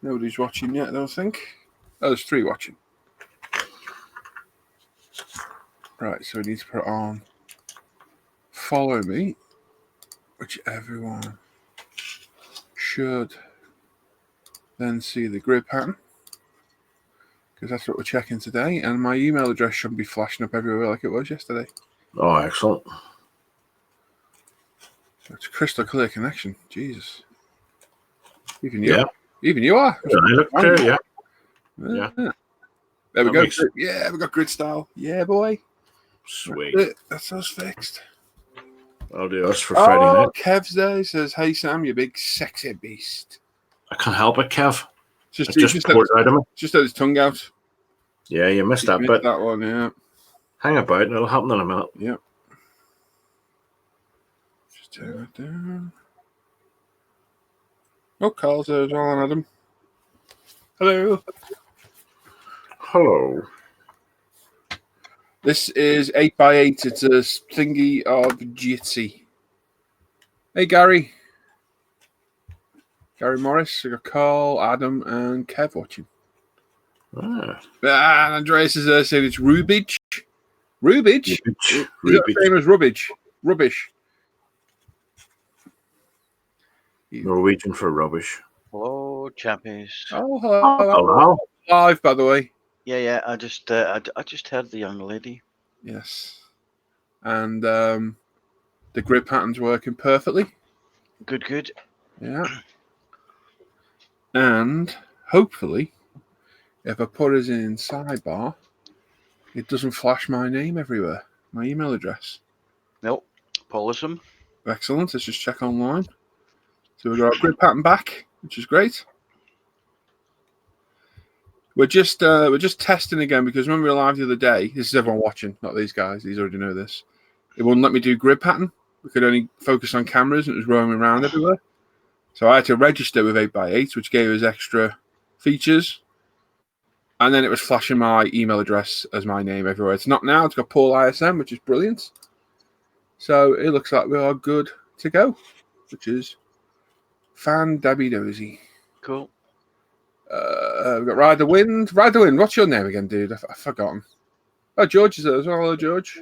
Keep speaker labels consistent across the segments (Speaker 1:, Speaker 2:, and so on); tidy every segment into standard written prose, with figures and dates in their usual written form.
Speaker 1: Nobody's watching yet, I don't think. Oh, there's 3 watching. Right, so we need to put on follow me, which everyone should then see the grid pattern, because that's what we're checking today, and my email address shouldn't be flashing up everywhere like it was yesterday.
Speaker 2: Oh, excellent.
Speaker 1: It's a crystal clear connection. Jesus. Even you.
Speaker 2: Yeah.
Speaker 1: Even you are.
Speaker 2: Yeah, I look clear, yeah.
Speaker 1: Yeah.
Speaker 2: Yeah.
Speaker 1: There we
Speaker 2: That
Speaker 1: go.
Speaker 2: makes-
Speaker 1: Yeah, we got grid style. Yeah, boy.
Speaker 2: Sweet.
Speaker 1: That's us fixed.
Speaker 2: I'll do us for Friday night.
Speaker 1: Kev's there. He says, "Hey Sam, you big sexy beast."
Speaker 2: I can't help it, Kev.
Speaker 1: Just
Speaker 2: poured out of me.
Speaker 1: Just had his tongue out.
Speaker 2: Yeah, you missed that bit.
Speaker 1: That one, yeah.
Speaker 2: Hang about, it'll happen in a minute.
Speaker 1: Yep. Just turn it down. Oh, Carl's there as well, and Adam. Hello.
Speaker 2: Hello.
Speaker 1: This is 8x8. It's a thingy of Jitsi. Hey, Gary. Gary Morris. We got Carl, Adam, and Kev watching.
Speaker 2: Ah.
Speaker 1: And Andreas is there saying it's Rubidge. Rubidge? Is that the same as rubbish? Rubbish.
Speaker 2: Norwegian for rubbish.
Speaker 3: Hello, champions.
Speaker 1: Oh, hello.
Speaker 2: Hello.
Speaker 1: Live, by the way.
Speaker 3: Yeah. I just heard the young lady.
Speaker 1: Yes. And the grid pattern's working perfectly.
Speaker 3: Good.
Speaker 1: Yeah. And hopefully, if I put us in sidebar, it doesn't flash my name everywhere, my email address.
Speaker 3: Nope. Polish them.
Speaker 1: Excellent. Let's just check online. So we've got our grid pattern back, which is great. We're just testing again because when we were live the other day, this is everyone watching, not these guys. These already know this. It wouldn't let me do grid pattern. We could only focus on cameras, and it was roaming around everywhere. So I had to register with 8x8, which gave us extra features. And then it was flashing my email address as my name everywhere. It's not now. It's got Paul ISM, which is brilliant. So it looks like we are good to go, which is fan-dabby-dozy.
Speaker 3: Cool.
Speaker 1: We've got Ride the Wind. Ride the Wind, what's your name again, dude? I've forgotten. Oh, George is there as well. Hello, George.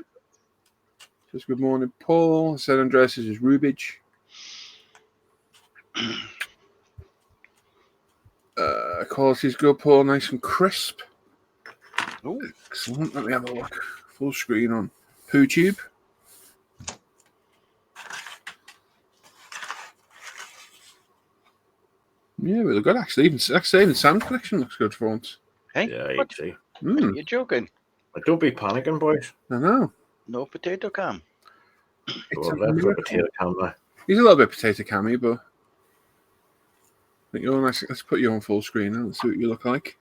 Speaker 1: Just good morning, Paul. San Andreas is Rubidge. Quality's good, Paul. Nice and crisp.
Speaker 3: Oh,
Speaker 1: excellent. Let me have a look. Full screen on PooTube. Yeah, we look good actually. Even Sam's collection looks good for once.
Speaker 3: Hey,
Speaker 2: yeah, you'd see.
Speaker 3: You're joking?
Speaker 2: Don't be panicking, boys.
Speaker 1: I know.
Speaker 3: No potato cam.
Speaker 1: It's
Speaker 2: Well, that's a potato cam now.
Speaker 1: He's a little bit potato cammy, but I think you're nice. Let's put you on full screen now. Let's see what you look like.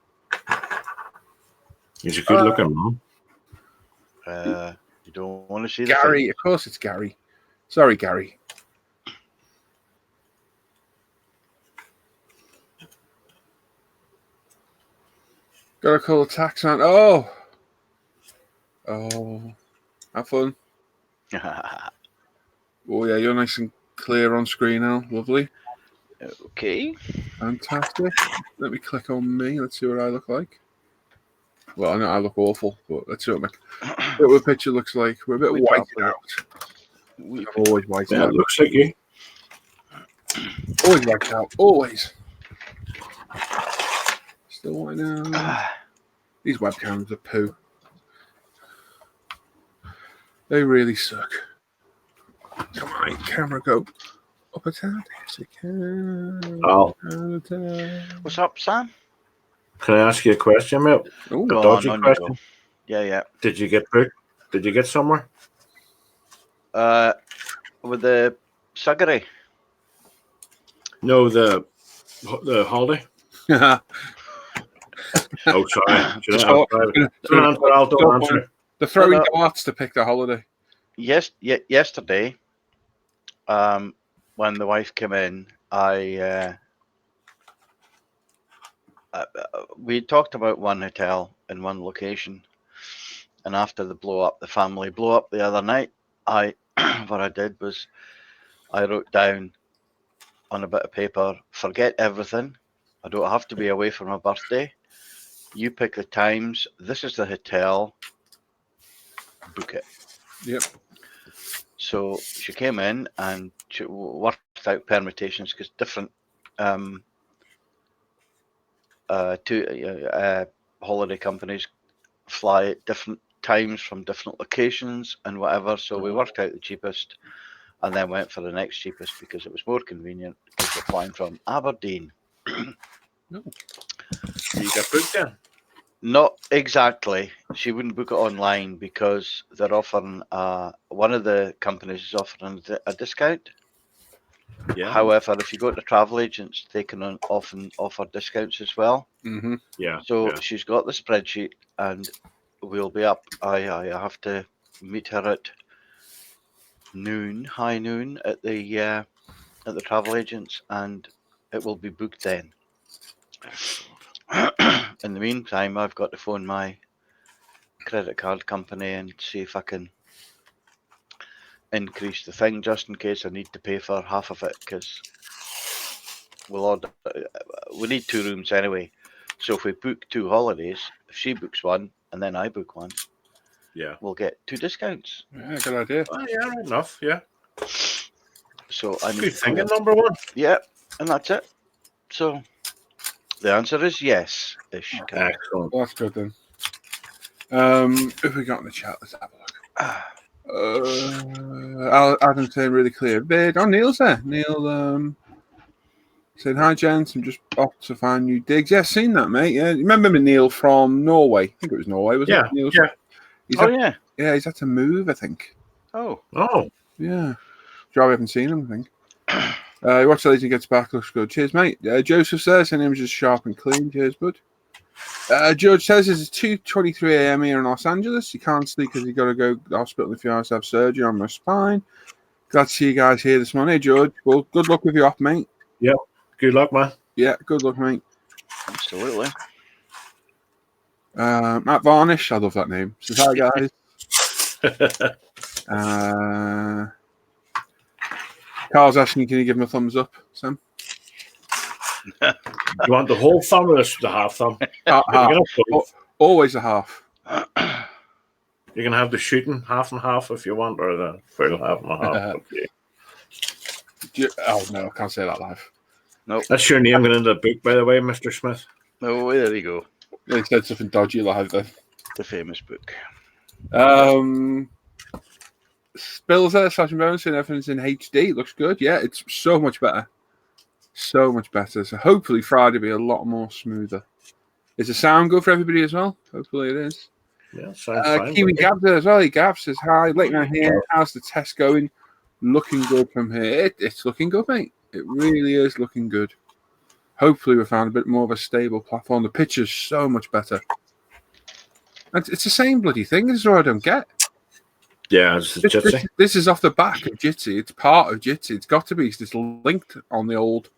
Speaker 2: He's a good looking man.
Speaker 3: You don't want to see
Speaker 1: Gary, of course it's Gary. Sorry, Gary. Gotta call the tax on. Oh, have fun. Oh yeah, you're nice and clear on screen now. Lovely.
Speaker 3: Okay.
Speaker 1: Fantastic. Let me click on me. Let's see what I look like. Well, I know I look awful, but let's see what the picture looks like. We're a bit whited out. I'm always whited out.
Speaker 2: It looks like you.
Speaker 1: Always whited out. Always. Still white now. These webcams are poo. They really suck. Come on, camera, go up a tad. Yes, it can.
Speaker 2: Oh.
Speaker 3: What's up, Sam?
Speaker 2: Can I ask you a question, mate?
Speaker 1: Ooh,
Speaker 2: A dodgy question.
Speaker 3: Go. Yeah.
Speaker 2: Did you get booked? Did you get somewhere?
Speaker 3: With the Suggery.
Speaker 2: No, the holiday. Oh, sorry. Don't answer.
Speaker 1: They're throwing darts to pick the holiday.
Speaker 3: Yes, yesterday, when the wife came in, we talked about one hotel in one location, and after the family blew up the other night, what I did was I wrote down on a bit of paper, forget everything. I don't have to be away for my birthday. You pick the times. This is the hotel. Book it.
Speaker 1: Yep.
Speaker 3: So she came in and she worked out permutations because different holiday companies fly at different times from different locations and whatever. So we worked out the cheapest and then went for the next cheapest because it was more convenient because we're flying from Aberdeen.
Speaker 2: You got booked then?
Speaker 3: Not exactly. She wouldn't book it online because they're offering one of the companies is offering a discount.
Speaker 2: Yeah.
Speaker 3: However, if you go to travel agents, they can often offer discounts as well.
Speaker 1: Mm-hmm.
Speaker 2: Yeah.
Speaker 3: So
Speaker 2: yeah.
Speaker 3: she's got the spreadsheet, and we'll be up. I have to meet her at high noon, at the travel agents, and it will be booked then. In the meantime, I've got to phone my credit card company and see if I can increase the thing just in case I need to pay for half of it because we need 2 rooms anyway. So if we book 2 holidays, if she books one and then I book one,
Speaker 2: Yeah.
Speaker 3: we'll get 2 discounts.
Speaker 1: Yeah, good idea.
Speaker 2: Oh, yeah, right enough. Yeah.
Speaker 3: So I need
Speaker 2: Good
Speaker 3: to
Speaker 2: thinking, number one.
Speaker 3: Yeah, and that's it. So the answer is yes. Ish.
Speaker 2: Excellent.
Speaker 1: Well, that's good then. Who have we got in the chat? Let's have a look. Adam saying really clear bid. Oh, Neil's there. Neil saying hi, gents. I'm just off to find new digs. Yeah, seen that, mate. Yeah, you remember me, Neil from Norway? I think it was Norway, wasn't it? Neil's,
Speaker 3: Yeah.
Speaker 1: Yeah, he's had to move, I think.
Speaker 3: Oh.
Speaker 1: Yeah. Sure, I haven't seen him, I think. Watch the later gets back. Looks good. Cheers, mate. Joseph says, and images sharp and clean. Cheers, bud. George says it's 2:23 a.m. here in Los Angeles. He can't sleep because he's got to go to the hospital in a few hours to have surgery on my spine. Glad to see you guys here this morning. Hey, George. Well, good luck with your op, mate.
Speaker 2: Yep. Good luck, man.
Speaker 1: Yeah, good luck, mate.
Speaker 3: Absolutely.
Speaker 1: Matt Varnish. I love that name. Says hi, guys. Carl's asking, can you give him a thumbs up, Sam?
Speaker 2: You want the whole thumb or the half thumb?
Speaker 1: Half. Always a half.
Speaker 2: You can have the shooting half and half if you want, or the full half and half. Okay.
Speaker 1: Oh, no, I can't say that live.
Speaker 3: No.
Speaker 2: That's your name in the book, by the way, Mr. Smith.
Speaker 3: Oh, there you go.
Speaker 1: They said something dodgy live then.
Speaker 3: The famous book.
Speaker 1: Spills there, Slash and Bones saying everything's in HD. It looks good. Yeah, it's so much better. So much better. So hopefully Friday will be a lot more smoother. Is the sound good for everybody as well? Hopefully it is.
Speaker 2: Yeah, sounds fine.
Speaker 1: Kiwi Gab there as well. He Gab says, hi, late night here. How's the test going? Looking good from here. It's looking good, mate. It really is looking good. Hopefully we found a bit more of a stable platform. The picture's so much better. It's the same bloody thing. This is what I don't get.
Speaker 2: Yeah, it's Jitsi.
Speaker 1: This is off the back of Jitsi. It's part of Jitsi. It's got to be. It's linked on the old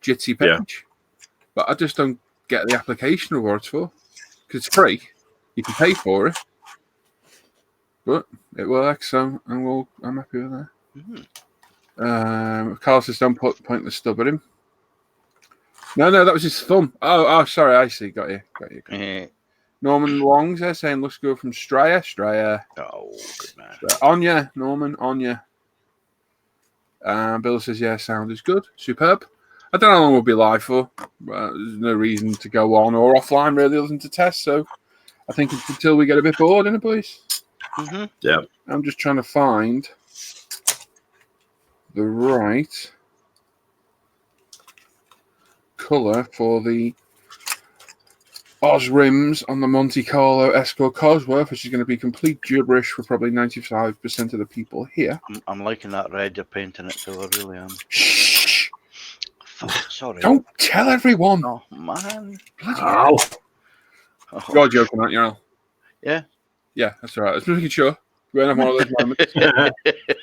Speaker 1: Jitsi page. Yeah. But I just don't get the application of what it's for. Because it's free. You can pay for it. But it works, so I'm happy with that.
Speaker 3: Mm-hmm.
Speaker 1: Carl says, don't point the stub at him. No, that was his thumb. Oh, sorry, I see. Got you. Norman Long's there saying looks good from Straya.
Speaker 3: Oh, good man.
Speaker 1: On ya, Norman, on ya. Bill says, yeah, sound is good. Superb. I don't know how long we'll be live for. There's no reason to go on or offline, really, other than to test. So I think it's until we get a bit bored, innit, boys?
Speaker 3: Mm-hmm.
Speaker 2: Yeah.
Speaker 1: I'm just trying to find the right colour for the Oz rims on the Monte Carlo Escort Cosworth, which is going to be complete gibberish for probably 95% of the people here.
Speaker 3: I'm liking that red you're painting it, so I really am.
Speaker 1: Shh!
Speaker 3: Sorry.
Speaker 1: Don't tell everyone!
Speaker 3: Oh, man.
Speaker 2: Ow.
Speaker 1: You're joking, aren't you, Al?
Speaker 3: Yeah.
Speaker 1: Yeah, that's all right. I was making sure. We won't have one of those moments.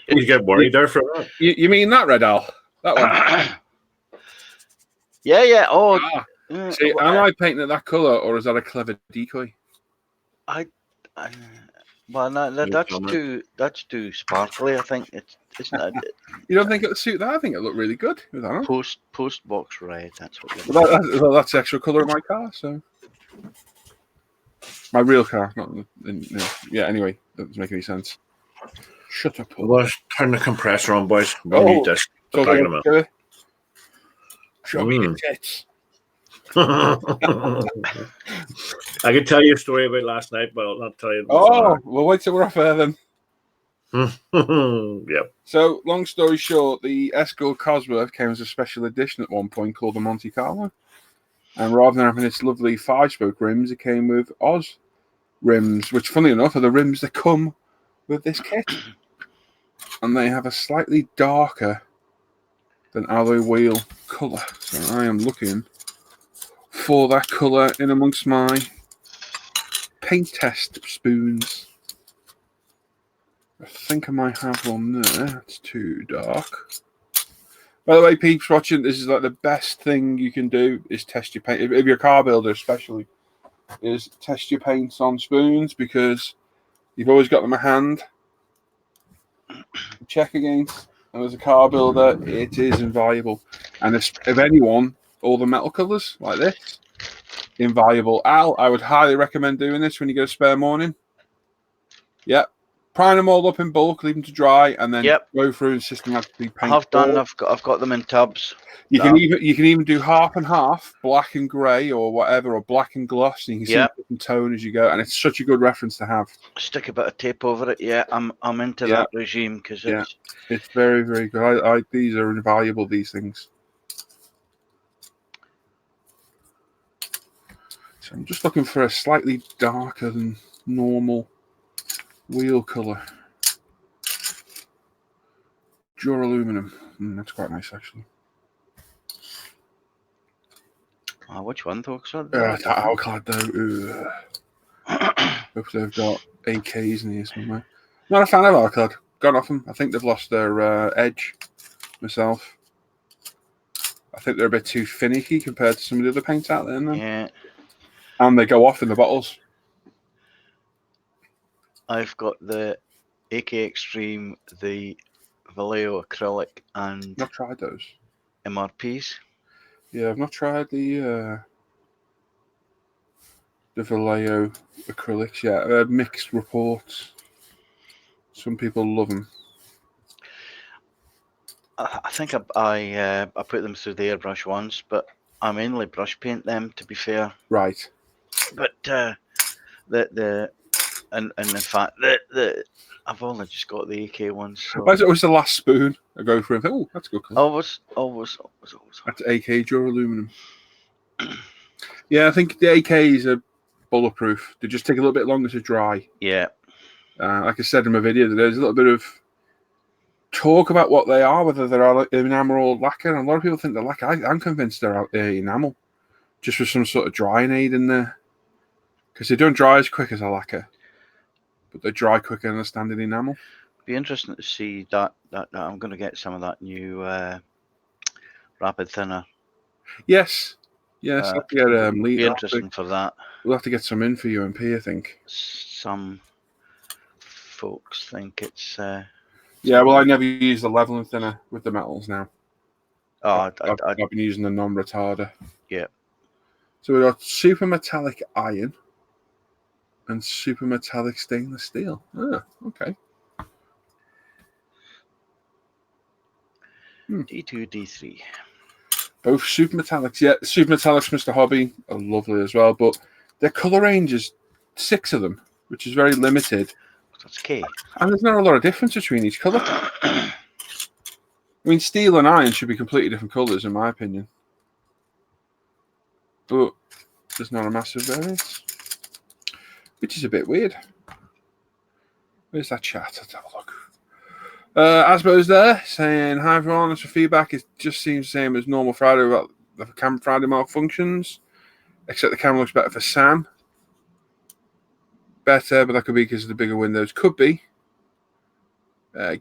Speaker 2: You get worried there for that.
Speaker 1: You mean that red, Al? That one?
Speaker 3: Yeah. Oh,
Speaker 1: see, am I painting it that colour, or is that a clever decoy?
Speaker 3: Well, no,
Speaker 2: New
Speaker 3: that's too sparkly. I think isn't it
Speaker 1: You don't think it'll suit that? I think it looked really good with that on.
Speaker 3: post box red. That's what.
Speaker 1: Well, that's the actual colour of my car, so my real car, not yeah. Anyway, that doesn't make any sense. Shut up, Paul.
Speaker 2: Let's turn the compressor on, boys. We'll need this.
Speaker 1: So
Speaker 2: Back in a minute.
Speaker 1: Show me your tits.
Speaker 2: I could tell you a story about last night, but I'll not tell you.
Speaker 1: Oh, well, wait till we're off air then.
Speaker 2: Yep.
Speaker 1: So, long story short, the Escort Cosworth came as a special edition at one point called the Monte Carlo. And rather than having its lovely 5-spoke rims, it came with Oz rims, which, funny enough, are the rims that come with this kit. And they have a slightly darker than alloy wheel colour. So I am looking for that colour in amongst my paint test spoons. I think I might have one there. It's too dark. By the way, peeps watching, this is like the best thing you can do is test your paint. If you're a car builder especially, is test your paints on spoons because you've always got them at hand. Check against. And as a car builder, it is invaluable. And if anyone, all the metal colours like this, invaluable. Al, I would highly recommend doing this when you get a spare morning. Yep. Prime them all up in bulk, leave them to dry, and then go through and systematically paint.
Speaker 3: I've done. I've got them in tubs.
Speaker 1: You can even do half and half, black and grey or whatever, or black and gloss, and you can see different tone as you go. And it's such a good reference to have.
Speaker 3: Stick a bit of tape over it. Yeah, I'm into that regime because
Speaker 1: it's very, very good. These are invaluable. These things. So I'm just looking for a slightly darker than normal wheel colour. Duraluminum. That's quite nice, actually.
Speaker 3: Which one, though?
Speaker 1: That Alclad, though. Hope they've got AKs in here somewhere. Not a fan of Alclad. Gone off them. I think they've lost their edge, myself. I think they're a bit too finicky compared to some of the other paints out there.
Speaker 3: Yeah.
Speaker 1: And they go off in the bottles.
Speaker 3: I've got the AK Extreme, the Vallejo acrylic, and
Speaker 1: Not tried those.
Speaker 3: MRPs.
Speaker 1: Yeah, I've not tried the Vallejo acrylics yet. Mixed reports. Some people love them.
Speaker 3: I think I put them through the airbrush once, but I mainly brush paint them, to be fair.
Speaker 1: Right.
Speaker 3: But and in fact I've only just got the AK ones. So.
Speaker 1: It was the last spoon I go through and think, oh, that's a good colour.
Speaker 3: Always.
Speaker 1: That's AK Duraluminum. Yeah, I think the AKs are bulletproof. They just take a little bit longer to dry.
Speaker 3: Yeah.
Speaker 1: Like I said in my video, there's a little bit of talk about what they are, whether they're enamel or lacquer. And a lot of people think they're lacquer. I'm convinced they're enamel, just with some sort of drying aid in there. Because they don't dry as quick as a lacquer, but they dry quicker than a standard enamel.
Speaker 3: Be interesting to see that I'm going to get some of that new rapid thinner.
Speaker 1: Yes. I'll get,
Speaker 3: be interesting for that.
Speaker 1: We'll have to get some in for UMP, I think.
Speaker 3: Some folks think it's.
Speaker 1: Yeah, well, I never use the leveling thinner with the metals now.
Speaker 3: Oh,
Speaker 1: I've been using the non-retarder.
Speaker 3: Yeah.
Speaker 1: So we've got super metallic iron and super metallic stainless steel. Ah, okay.
Speaker 3: D2, D3.
Speaker 1: Both super metallics. Yeah, super metallics, Mr. Hobby, are lovely as well, but their colour range is 6 of them, which is very limited.
Speaker 3: That's K.
Speaker 1: And there's not a lot of difference between each colour. I mean, steel and iron should be completely different colours, in my opinion. But there's not a massive variance, which is a bit weird. Where's that chat? Let's have a look. Asbo's there saying, hi everyone, as for feedback, it just seems the same as normal Friday about the camera Friday malfunctions, except the camera looks better for Sam. Better, but that could be because of the bigger windows. Could be.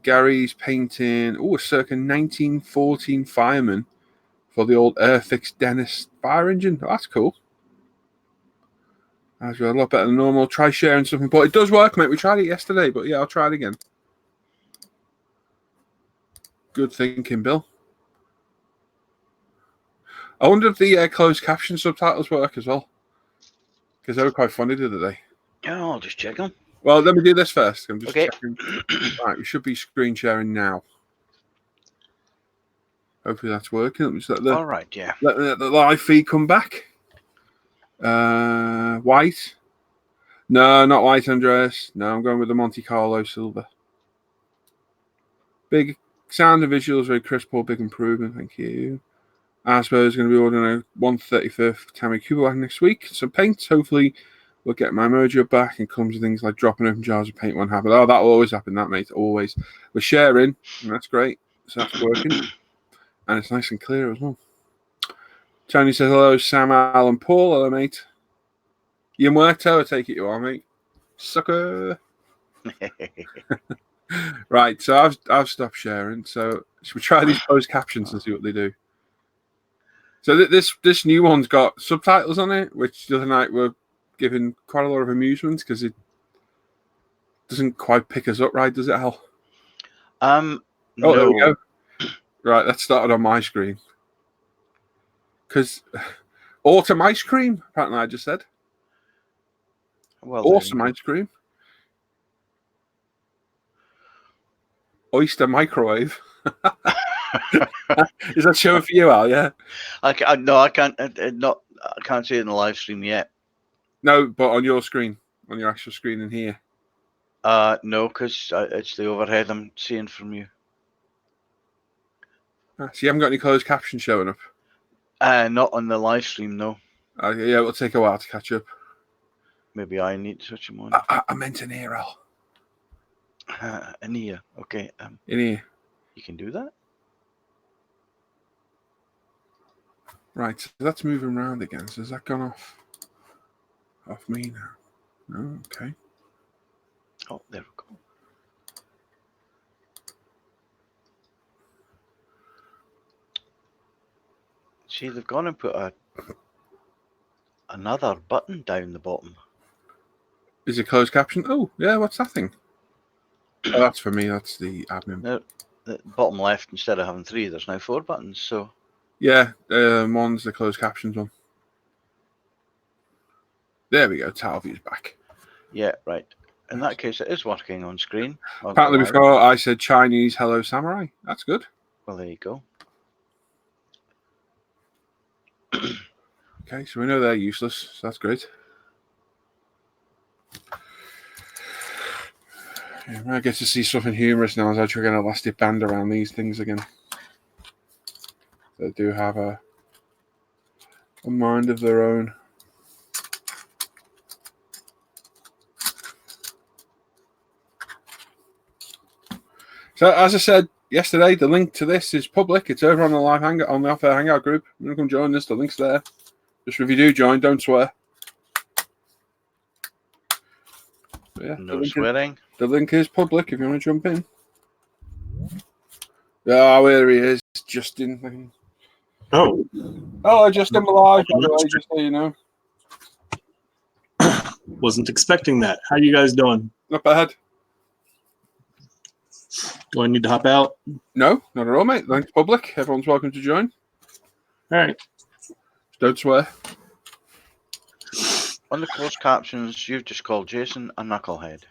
Speaker 1: Gary's painting, a circa 1914 fireman for the old Airfix Dennis fire engine. Oh, that's cool. That's a lot better than normal. Try sharing something, but it does work, mate. We tried it yesterday, but yeah, I'll try it again. Good thinking, Bill. I wonder if the closed caption subtitles work as well, because they were quite funny the other day.
Speaker 3: Yeah, I'll just check them.
Speaker 1: Well, let me do this first. I'm just
Speaker 3: Okay.
Speaker 1: checking. Right, we should be screen sharing now. Hopefully that's working. Let me just
Speaker 3: All right, yeah.
Speaker 1: let the live feed come back. White. No, not white, Andreas. No, I'm going with the Monte Carlo silver. Big sound and visuals, very crisp, all big improvement. Thank you. Asper is going to be ordering a 135th Tammy Kubak next week. Some paint. Hopefully, we'll get my mojo back and comes with things like dropping open jars of paint won't happen. Oh, that will always happen, that, mate. Always. We're sharing, and that's great. So that's working. And it's nice and clear as well. Tony says hello, Sam, Al, and Paul. Hello, mate. You muerto, I take it you are, mate. Sucker. Right, so I've stopped sharing. So should we try these closed captions and see what they do? So this new one's got subtitles on it, which the other night were giving quite a lot of amusement because it doesn't quite pick us up right, does it, Al?
Speaker 3: No.
Speaker 1: There we go. Right, that started on my screen. Because autumn ice cream, apparently I just said.
Speaker 3: Well,
Speaker 1: Awesome ice cream. Oyster microwave. Is that showing for you, Al? Yeah.
Speaker 3: I can't see it in the live stream yet.
Speaker 1: No, but on your screen, on your actual screen in here.
Speaker 3: No, because it's the overhead I'm seeing from you.
Speaker 1: So you haven't got any closed captions showing up?
Speaker 3: Not on the live stream, no.
Speaker 1: Yeah, it'll take a while to catch up.
Speaker 3: Maybe I need to switch them on.
Speaker 1: I meant in here, Al.
Speaker 3: In here, okay.
Speaker 1: In here.
Speaker 3: You can do that.
Speaker 1: Right, so that's moving around again. So has that gone off me now? No, okay.
Speaker 3: Oh, there we go. See, they've gone and put another button down the bottom.
Speaker 1: Is it closed caption? Oh, yeah, what's that thing? Oh, that's for me. That's the admin.
Speaker 3: No, the bottom left, instead of having 3, there's now 4 buttons. So
Speaker 1: yeah, one's the closed captions one. There we go. Title view's back.
Speaker 3: Yeah, right. In that case, it is working on screen.
Speaker 1: Apparently, before I said Chinese hello samurai. That's good.
Speaker 3: Well, there you go.
Speaker 1: Okay, so we know they're useless. So that's great. Yeah, I get to see something humorous now as I try an elastic band around these things again. They do have a mind of their own. So as I said yesterday, the link to this is public. It's over on the live hangout, on the Off-Air Hangout group. You want to come join us? The link's there. Just if you do join, don't swear. So yeah,
Speaker 3: No swearing.
Speaker 1: The link is public if you want to jump in. Oh, there he is, Justin.
Speaker 4: Oh.
Speaker 1: Hello, Justin. Live, by the way, just so you know.
Speaker 4: Wasn't expecting that. How you guys doing?
Speaker 1: Not bad.
Speaker 4: Do I need to hop out?
Speaker 1: No, not at all, mate. The link's public. Everyone's welcome to join.
Speaker 4: All right.
Speaker 1: Don't swear.
Speaker 3: On the closed captions, you've just called Jason a knucklehead.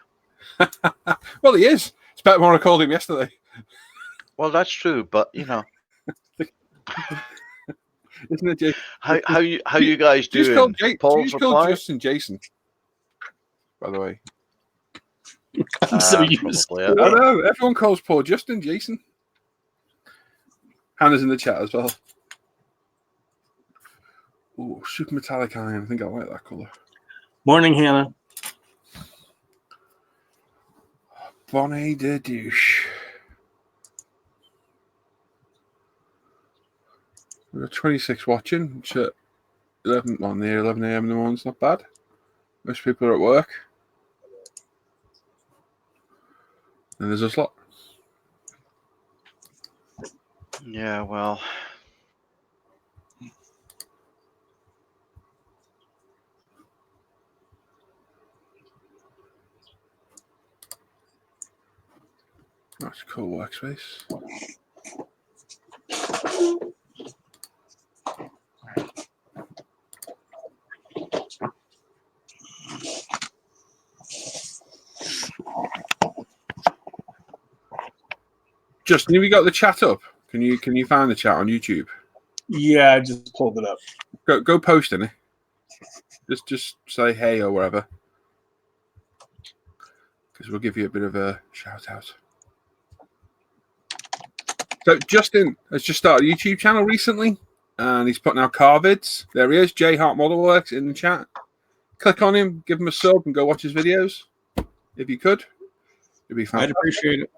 Speaker 1: Well, he is. It's better than what I called him yesterday.
Speaker 3: Well, that's true, but you know,
Speaker 1: isn't it, Jason?
Speaker 3: How you guys doing?
Speaker 1: Paul's called Justin Jason. By the way,
Speaker 4: I'm so used.
Speaker 3: Probably,
Speaker 1: I know everyone calls Paul Justin Jason. Hannah's in the chat as well. Oh, super metallic iron. I think I like that color.
Speaker 4: Morning, Hannah.
Speaker 1: Bonnet de douche. We've got 26 watching, which at 11 a.m. in the morning's not bad. Most people are at work. And there's a slot.
Speaker 3: Yeah, well.
Speaker 1: That's a cool workspace. Justin, have you got the chat up? Can you find the chat on YouTube?
Speaker 4: Yeah, I just pulled it up.
Speaker 1: Go post in it. Just say hey or whatever, because we'll give you a bit of a shout out. So Justin has just started a YouTube channel recently, and he's putting out car vids. There he is, J Hart Model Works in the chat. Click on him, give him a sub, and go watch his videos if you could. It'd be fantastic.
Speaker 4: I'd appreciate it.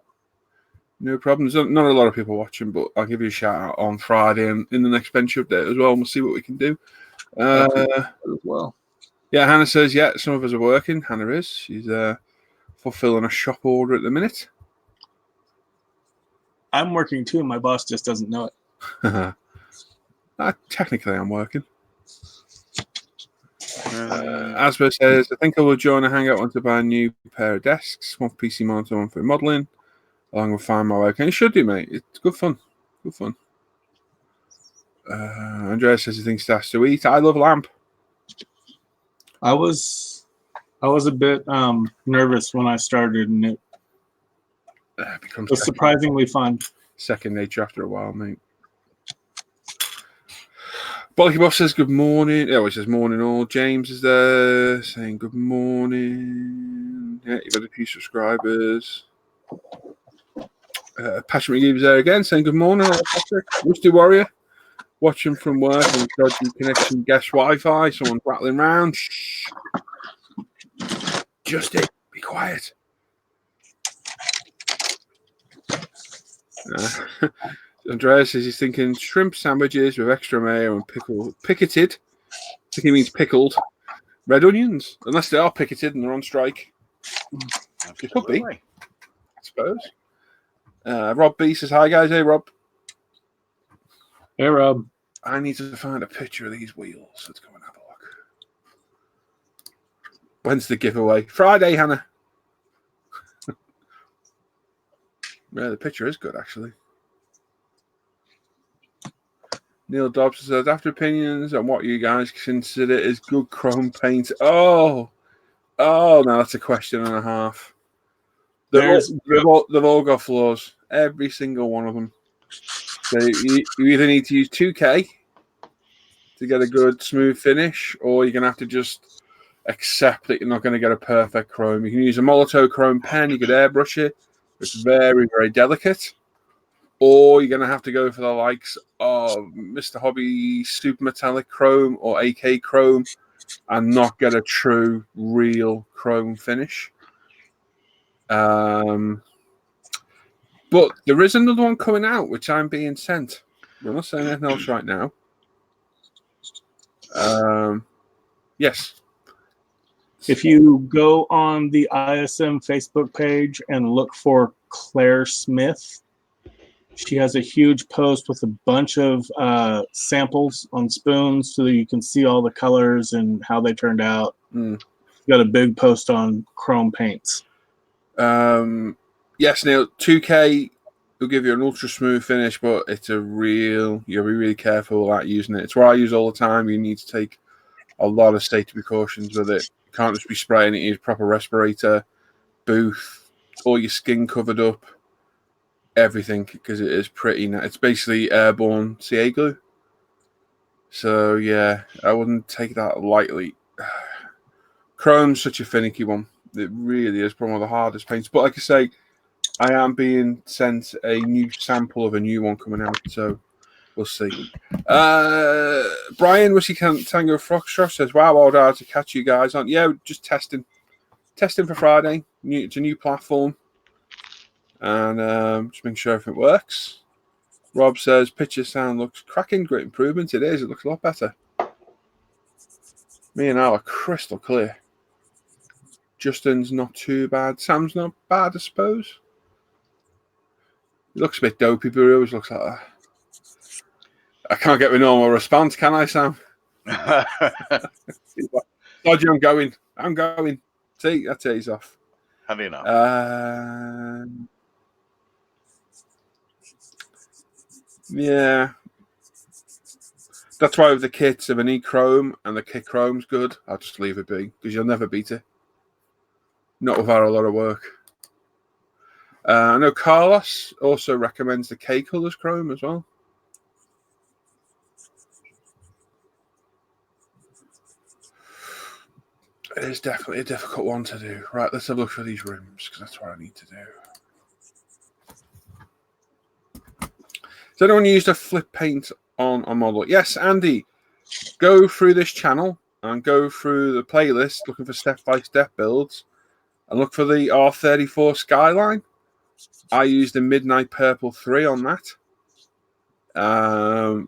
Speaker 1: No problem. There's not a lot of people watching, but I'll give you a shout out on Friday and in the next bench update as well. And we'll see what we can do.
Speaker 4: As well.
Speaker 1: Yeah, Hannah says, yeah, some of us are working. Hannah is. She's fulfilling a shop order at the minute.
Speaker 4: I'm working too. My boss just doesn't know it.
Speaker 1: Technically, I'm working. Asper says, I think I will join a hangout once to buy a new pair of desks, one for PC monitor, one for modelling. Along with find my way. Okay, you should do, mate. It's good fun. Good fun. Andrea says he thinks that's to eat. I love lamb.
Speaker 4: I was a bit nervous when I started, and it
Speaker 1: Becomes
Speaker 4: was surprisingly fun.
Speaker 1: second nature after a while, mate. Bollocky Boss says good morning. Oh, he says morning all. James is there saying good morning. Yeah, you've had a few subscribers. Patrick McGee's there again saying good morning. Patrick. Rusty Warrior watching from work and dodgy connection guest Wi-Fi. Someone's rattling around. Shh. Justin, be quiet. Andreas says he's thinking shrimp sandwiches with extra mayo and picketed. I think he means pickled red onions, unless they are picketed and they're on strike. It could be, I suppose. Rob B says hi guys. Hey Rob.
Speaker 4: Hey Rob.
Speaker 1: I need to find a picture of these wheels. Let's go and have a look. When's the giveaway? Friday, Hannah. Yeah, the picture is good actually. Neil Dobbs says, after opinions on what you guys consider as good chrome paint. Oh, no, that's a question and a half. They've all got flaws. Every single one of them. So you either need to use 2K to get a good smooth finish, or you're going to have to just accept that you're not going to get a perfect chrome. You can use a Molotow chrome pen. You could airbrush it. It's very, very delicate. Or you're going to have to go for the likes of Mr. Hobby Super Metallic Chrome or AK Chrome and not get a true, real chrome finish. But there is another one coming out, which I'm being sent. We're not saying anything else right now. Yes.
Speaker 4: If you go on the ISM Facebook page and look for Claire Smith, she has a huge post with a bunch of samples on spoons so that you can see all the colors and how they turned out. Got a big post on chrome paints.
Speaker 1: Yes, Neil, 2K will give you an ultra smooth finish, but it's you'll be really careful about using it. It's what I use all the time. You need to take a lot of safety precautions with it. You can't just be spraying it. You need a proper respirator, booth, all your skin covered up, everything, because it is pretty it's basically airborne CA glue. So yeah, I wouldn't take that lightly. Chrome's such a finicky one. It really is probably one of the hardest paints. But like I say, I am being sent a new sample of a new one coming out, so we'll see. Brian Whiskey Tango Foxtrot says, wow, all hard to catch you guys on. Yeah, just testing for Friday. It's a new platform. And just making sure everything works. Rob says, picture sound looks cracking. Great improvement. It is. It looks a lot better. Me and Al are crystal clear. Justin's not too bad. Sam's not bad, I suppose. He looks a bit dopey, but he always looks like that. I can't get a normal response, can I, Sam? Dodgy, I'm going. See, that's it, he's off.
Speaker 3: Have you now?
Speaker 1: Yeah. That's why with the kits, if I need chrome and the kit chrome's good, I'll just leave it be because you'll never beat it. Not without a lot of work. I know Carlos also recommends the K Colors chrome as well. It is definitely a difficult one to do. Right, let's have a look for these rooms because that's what I need to do. Has anyone used a flip paint on a model? Yes, Andy. Go through this channel and go through the playlist looking for step-by-step builds and look for the R34 Skyline. I used the Midnight Purple 3 on that,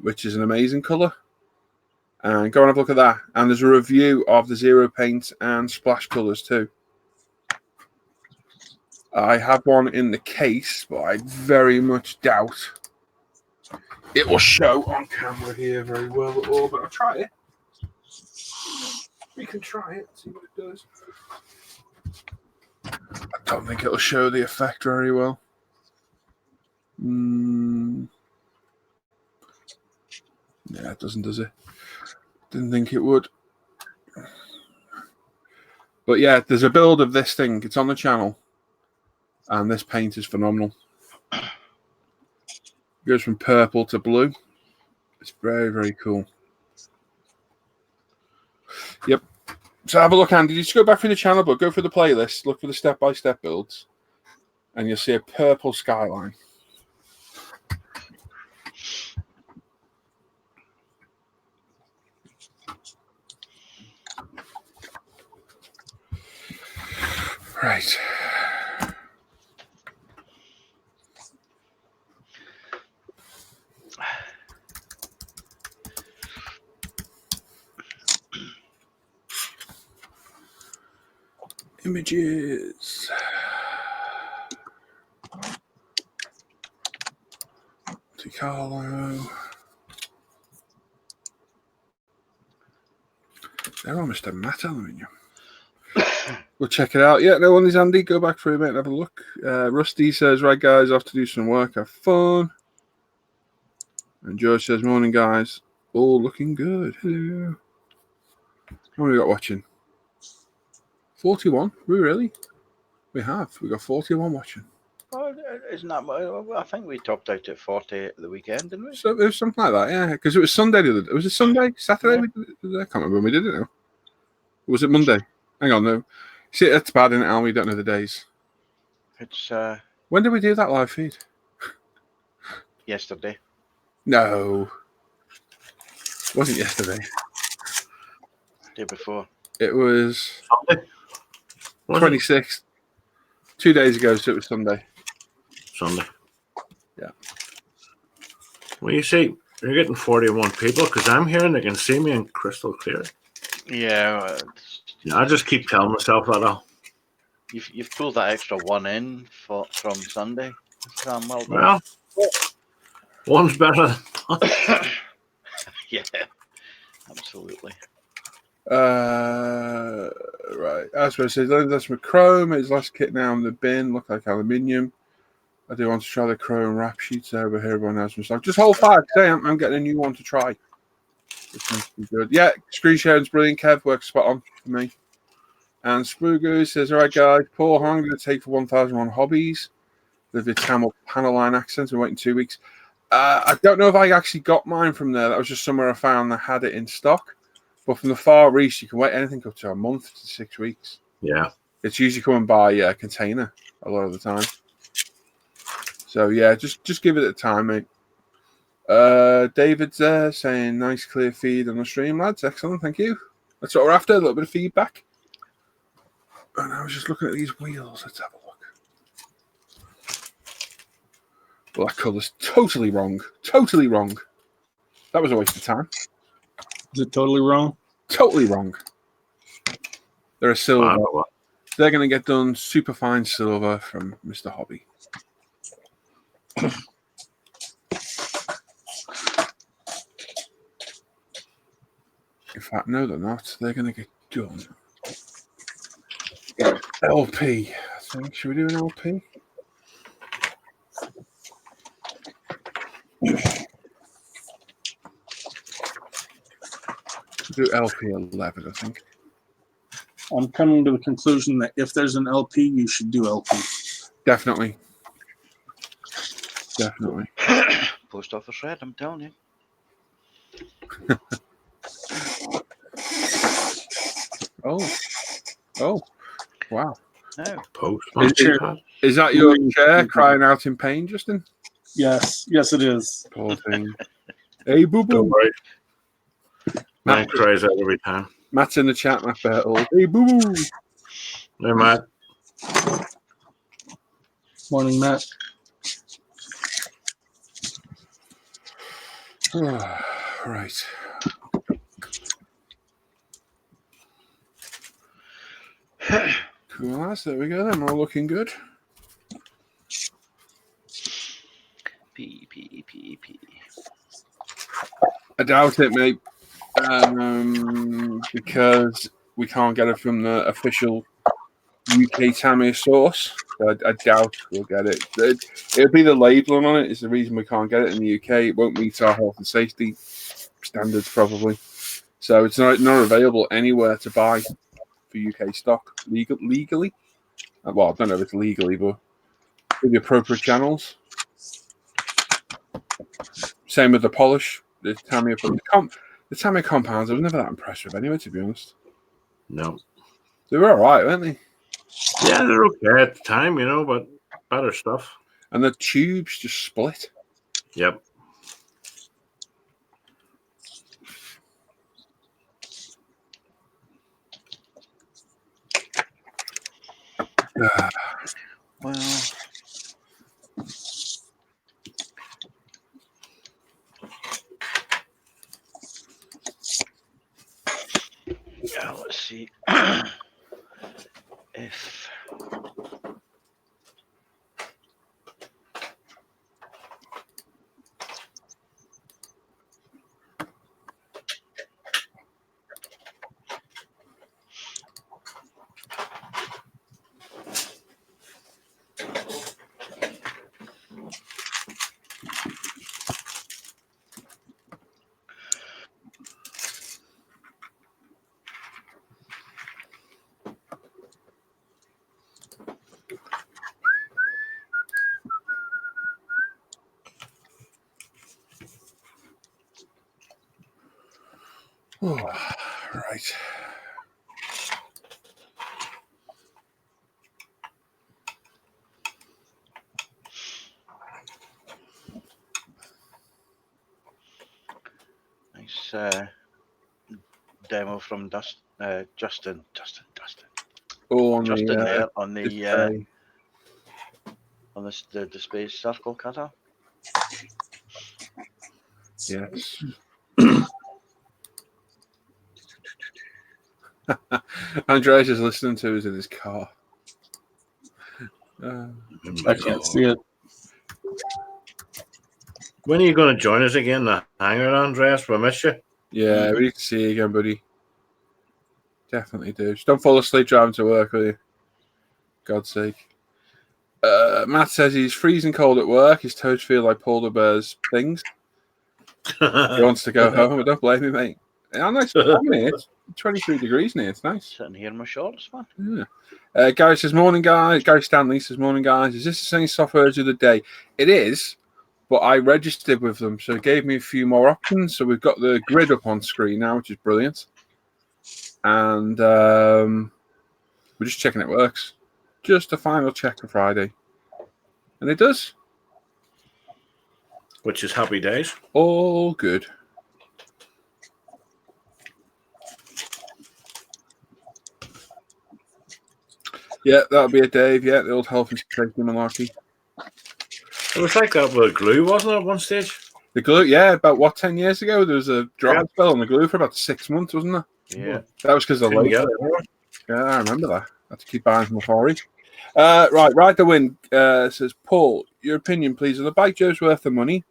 Speaker 1: which is an amazing colour. And go and have a look at that. And there's a review of the Zero Paint and Splash Colours too. I have one in the case, but I very much doubt it will show on camera here very well at all, but I'll try it. We can try it, see what it does. I don't think it'll show the effect very well. Yeah, it doesn't, does it? Didn't think it would. But yeah, there's a build of this thing. It's on the channel. And this paint is phenomenal. It goes from purple to blue. It's very, very cool. Yep. So have a look, Andy. Just go back through the channel, but go through the playlist. Look for the step-by-step builds. And you'll see a purple Skyline. Right. Images. Carlo. They're almost a matte aluminium. We'll check it out. Yeah, no one is Andy. Go back for a minute and have a look. Rusty says, right, guys, I have to do some work. Have fun. And George says, morning, guys. All looking good. Hello. How many we got watching? 41? We really? We have. We got 41 watching.
Speaker 3: Oh, isn't that? I think we topped out at 40 at the weekend, didn't we?
Speaker 1: So it was something like that, yeah. Because it was Sunday the other day. Was it Sunday? Saturday?
Speaker 3: Yeah.
Speaker 1: I can't remember when we did it now. Or was it Monday? Hang on, no. See, that's bad, isn't it, Al? We don't know the days.
Speaker 3: It's
Speaker 1: When did we do that live feed?
Speaker 3: yesterday.
Speaker 1: No. It wasn't yesterday.
Speaker 3: Day before.
Speaker 1: It was
Speaker 2: Sunday?
Speaker 1: 26th. 2 days ago, so it was Sunday.
Speaker 2: Sunday.
Speaker 1: Yeah.
Speaker 2: Well, you see, you're getting 41 people because I'm hearing they can see me in crystal clear.
Speaker 3: Yeah.
Speaker 2: I just keep telling myself that.
Speaker 3: You've pulled that extra one in from Sunday. Sam, well done.
Speaker 2: Well, one's better than one.
Speaker 3: Yeah. Absolutely.
Speaker 1: Right. As I said, that's my chrome. It's last kit now in the bin. Look like aluminium. I do want to try the chrome wrap sheets over here. Everyone else was like, just hold fire. Today I'm getting a new one to try. Which seems to be good. Yeah, screen sharing's brilliant. Kev works spot on for me. And Spoogo says, all right, guys, Paul, how long did it take for 1001 Hobbies? The Tamil panel line accents. We're waiting 2 weeks. I don't know if I actually got mine from there. That was just somewhere I found that had it in stock. But from the Far East, you can wait anything up to a month to 6 weeks.
Speaker 2: Yeah.
Speaker 1: It's usually coming by a container a lot of the time. So, yeah, just give it a time, mate. David's there saying, nice clear feed on the stream, lads. Excellent, thank you. That's what we're after, a little bit of feedback. And I was just looking at these wheels. Let's have a look. Well, that colour's totally wrong. Totally wrong. That was a waste of time.
Speaker 4: Is it totally wrong?
Speaker 1: Totally wrong. They're a silver.
Speaker 2: Wow.
Speaker 1: They're going to get done super fine silver from Mr. Hobby. In fact, no, they're not. They're going to get done. LP, I think. Should we do an LP? Do LP 11, I think.
Speaker 4: I'm coming to the conclusion that if there's an LP, you should do LP.
Speaker 1: Definitely. Definitely.
Speaker 3: Post office red, I'm telling you.
Speaker 1: Oh. Wow.
Speaker 3: No.
Speaker 2: Post.
Speaker 1: Is that your chair crying out in pain, Justin?
Speaker 4: Yes, it is.
Speaker 1: Poor thing. Hey, boo
Speaker 2: Don't
Speaker 1: boo.
Speaker 2: worry. Mine cries out every time.
Speaker 1: Matt's in the chat, Matt Bertle. Hey, boo boo.
Speaker 2: Hey, Matt.
Speaker 4: Morning, Matt.
Speaker 1: Right. Cool as. There we go. Then we're all looking good.
Speaker 3: P.
Speaker 1: I doubt it, mate. Because we can't get it from the official UK Tamiya source. So I doubt we'll get it. It'll be the labeling on it is the reason we can't get it in the UK. It won't meet our health and safety standards, probably. So it's not available anywhere to buy for UK stock legally. Well, I don't know if it's legally, but with the appropriate channels. Same with the polish. The Tamiya compounds, I was never that impressed with anyway, to be honest.
Speaker 2: No.
Speaker 1: They were all right, weren't they?
Speaker 2: Yeah, they're okay at the time, but better stuff.
Speaker 1: And the tubes just split.
Speaker 2: Yep.
Speaker 3: Well, yeah, let's see. If
Speaker 1: Oh, right.
Speaker 3: nice demo from Justin.
Speaker 1: Oh, on
Speaker 3: Justin
Speaker 1: the
Speaker 3: there on the
Speaker 1: display.
Speaker 3: on the display circle cutter.
Speaker 1: Yes. Andreas is listening to us in his car.
Speaker 4: I can't see it.
Speaker 2: When are you going to join us again, the hangar, Andreas? We miss you.
Speaker 1: Yeah, we need to see you again, buddy. Definitely do. Just don't fall asleep driving to work, will you? God's sake. Matt says he's freezing cold at work. His toes feel like polar bear's things. He wants to go home, but don't blame me, mate. Yeah, nice. It's 23 degrees near. It's nice.
Speaker 3: Sitting here in my shorts, man.
Speaker 1: Yeah. Gary says, morning, guys. Gary Stanley says, morning, guys. Is this the same software as the other day? It is, but I registered with them, so it gave me a few more options. So we've got the grid up on screen now, which is brilliant. And we're just checking it works. Just a final check for Friday. And it does.
Speaker 2: Which is happy days.
Speaker 1: All good. Yeah, that'll be a Dave. Yeah, the old health and safety malarkey.
Speaker 2: It was like that with glue, wasn't it, at one stage?
Speaker 1: The glue, yeah, about 10 years ago, there was a dry spell on the glue for about 6 months, wasn't there?
Speaker 3: Yeah.
Speaker 1: That was because of the
Speaker 2: Couldn't
Speaker 1: late.
Speaker 2: get it.
Speaker 1: Yeah, I remember that. I had to keep buying from Far East. Right, Ride the Wind says, Paul, your opinion, please. Are the bike Joe's worth the money?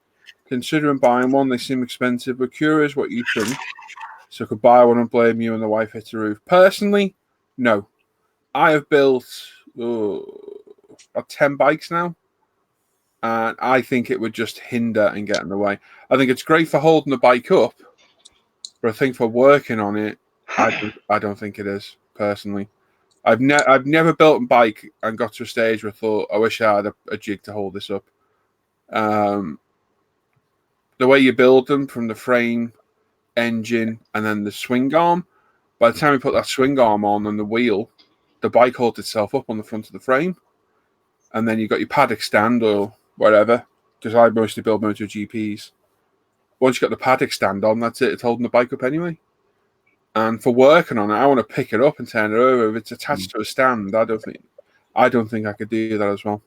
Speaker 1: Considering buying one, they seem expensive. We're curious what you think. So I could buy one and blame you and the wife hit the roof. Personally, no. I have built about 10 bikes now. And I think it would just hinder and get in the way. I think it's great for holding the bike up. But I think for working on it, I don't think it is personally. I've never built a bike and got to a stage where I thought I wish I had a jig to hold this up. The way you build them from the frame, engine, and then the swing arm. By the time you put that swing arm on and the wheel, the bike holds itself up on the front of the frame, and then you've got your paddock stand or whatever. Because I mostly build MotoGPs. Once you've got the paddock stand on, that's it. It's holding the bike up anyway. And for working on it, I want to pick it up and turn it over. If it's attached to a stand, I don't think I could do that as well.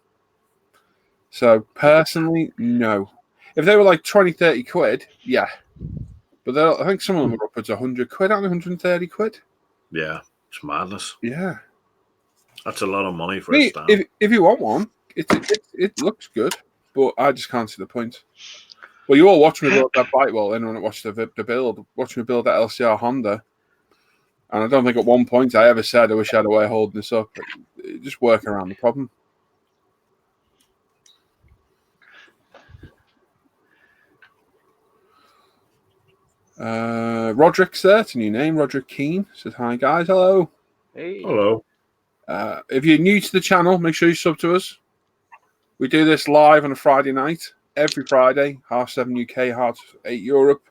Speaker 1: So personally, no. If they were like 20, 30 quid, yeah. But I think some of them are upwards of 100 quid, aren't they? 130 quid?
Speaker 2: Yeah, it's madness.
Speaker 1: Yeah.
Speaker 2: That's a lot of money for a stand.
Speaker 1: If you want one, it looks good, but I just can't see the point. Well, you all watched me build that bike. Well, anyone that watched the build, watched me build that LCR Honda. And I don't think at one point I ever said I wish I had a way of holding this up. Just work around the problem. Roderick's there. It's a new name. Roderick Keane says, hi, guys. Hello.
Speaker 3: Hey.
Speaker 2: Hello.
Speaker 1: If you're new to the channel, make sure you sub to us. We do this live on a Friday night. Every Friday, 7:30 UK, 8:30 Europe,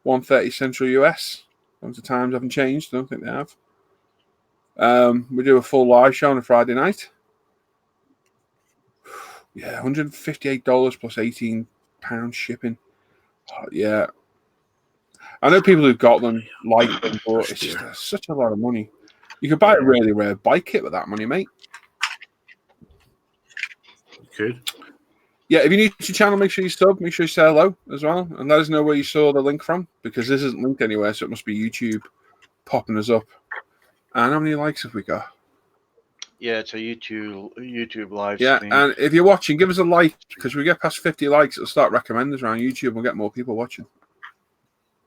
Speaker 1: 1:30 Central US. The times haven't changed. I don't think they have. We do a full live show on a Friday night. Yeah, $158 plus £18 shipping. Oh, yeah. I know people who've got them like them, but it's just such a lot of money. You could buy a really rare bike kit with that money, mate.
Speaker 2: You could.
Speaker 1: Yeah, if you're new to the channel, make sure you sub, make sure you say hello as well, and let us know where you saw the link from, because this isn't linked anywhere, so it must be YouTube popping us up. And how many likes have we got?
Speaker 3: Yeah, it's a YouTube live
Speaker 1: Yeah,
Speaker 3: stream.
Speaker 1: and if you're watching, give us a like, because we get past 50 likes, it'll start recommending us around YouTube, and we'll get more people watching.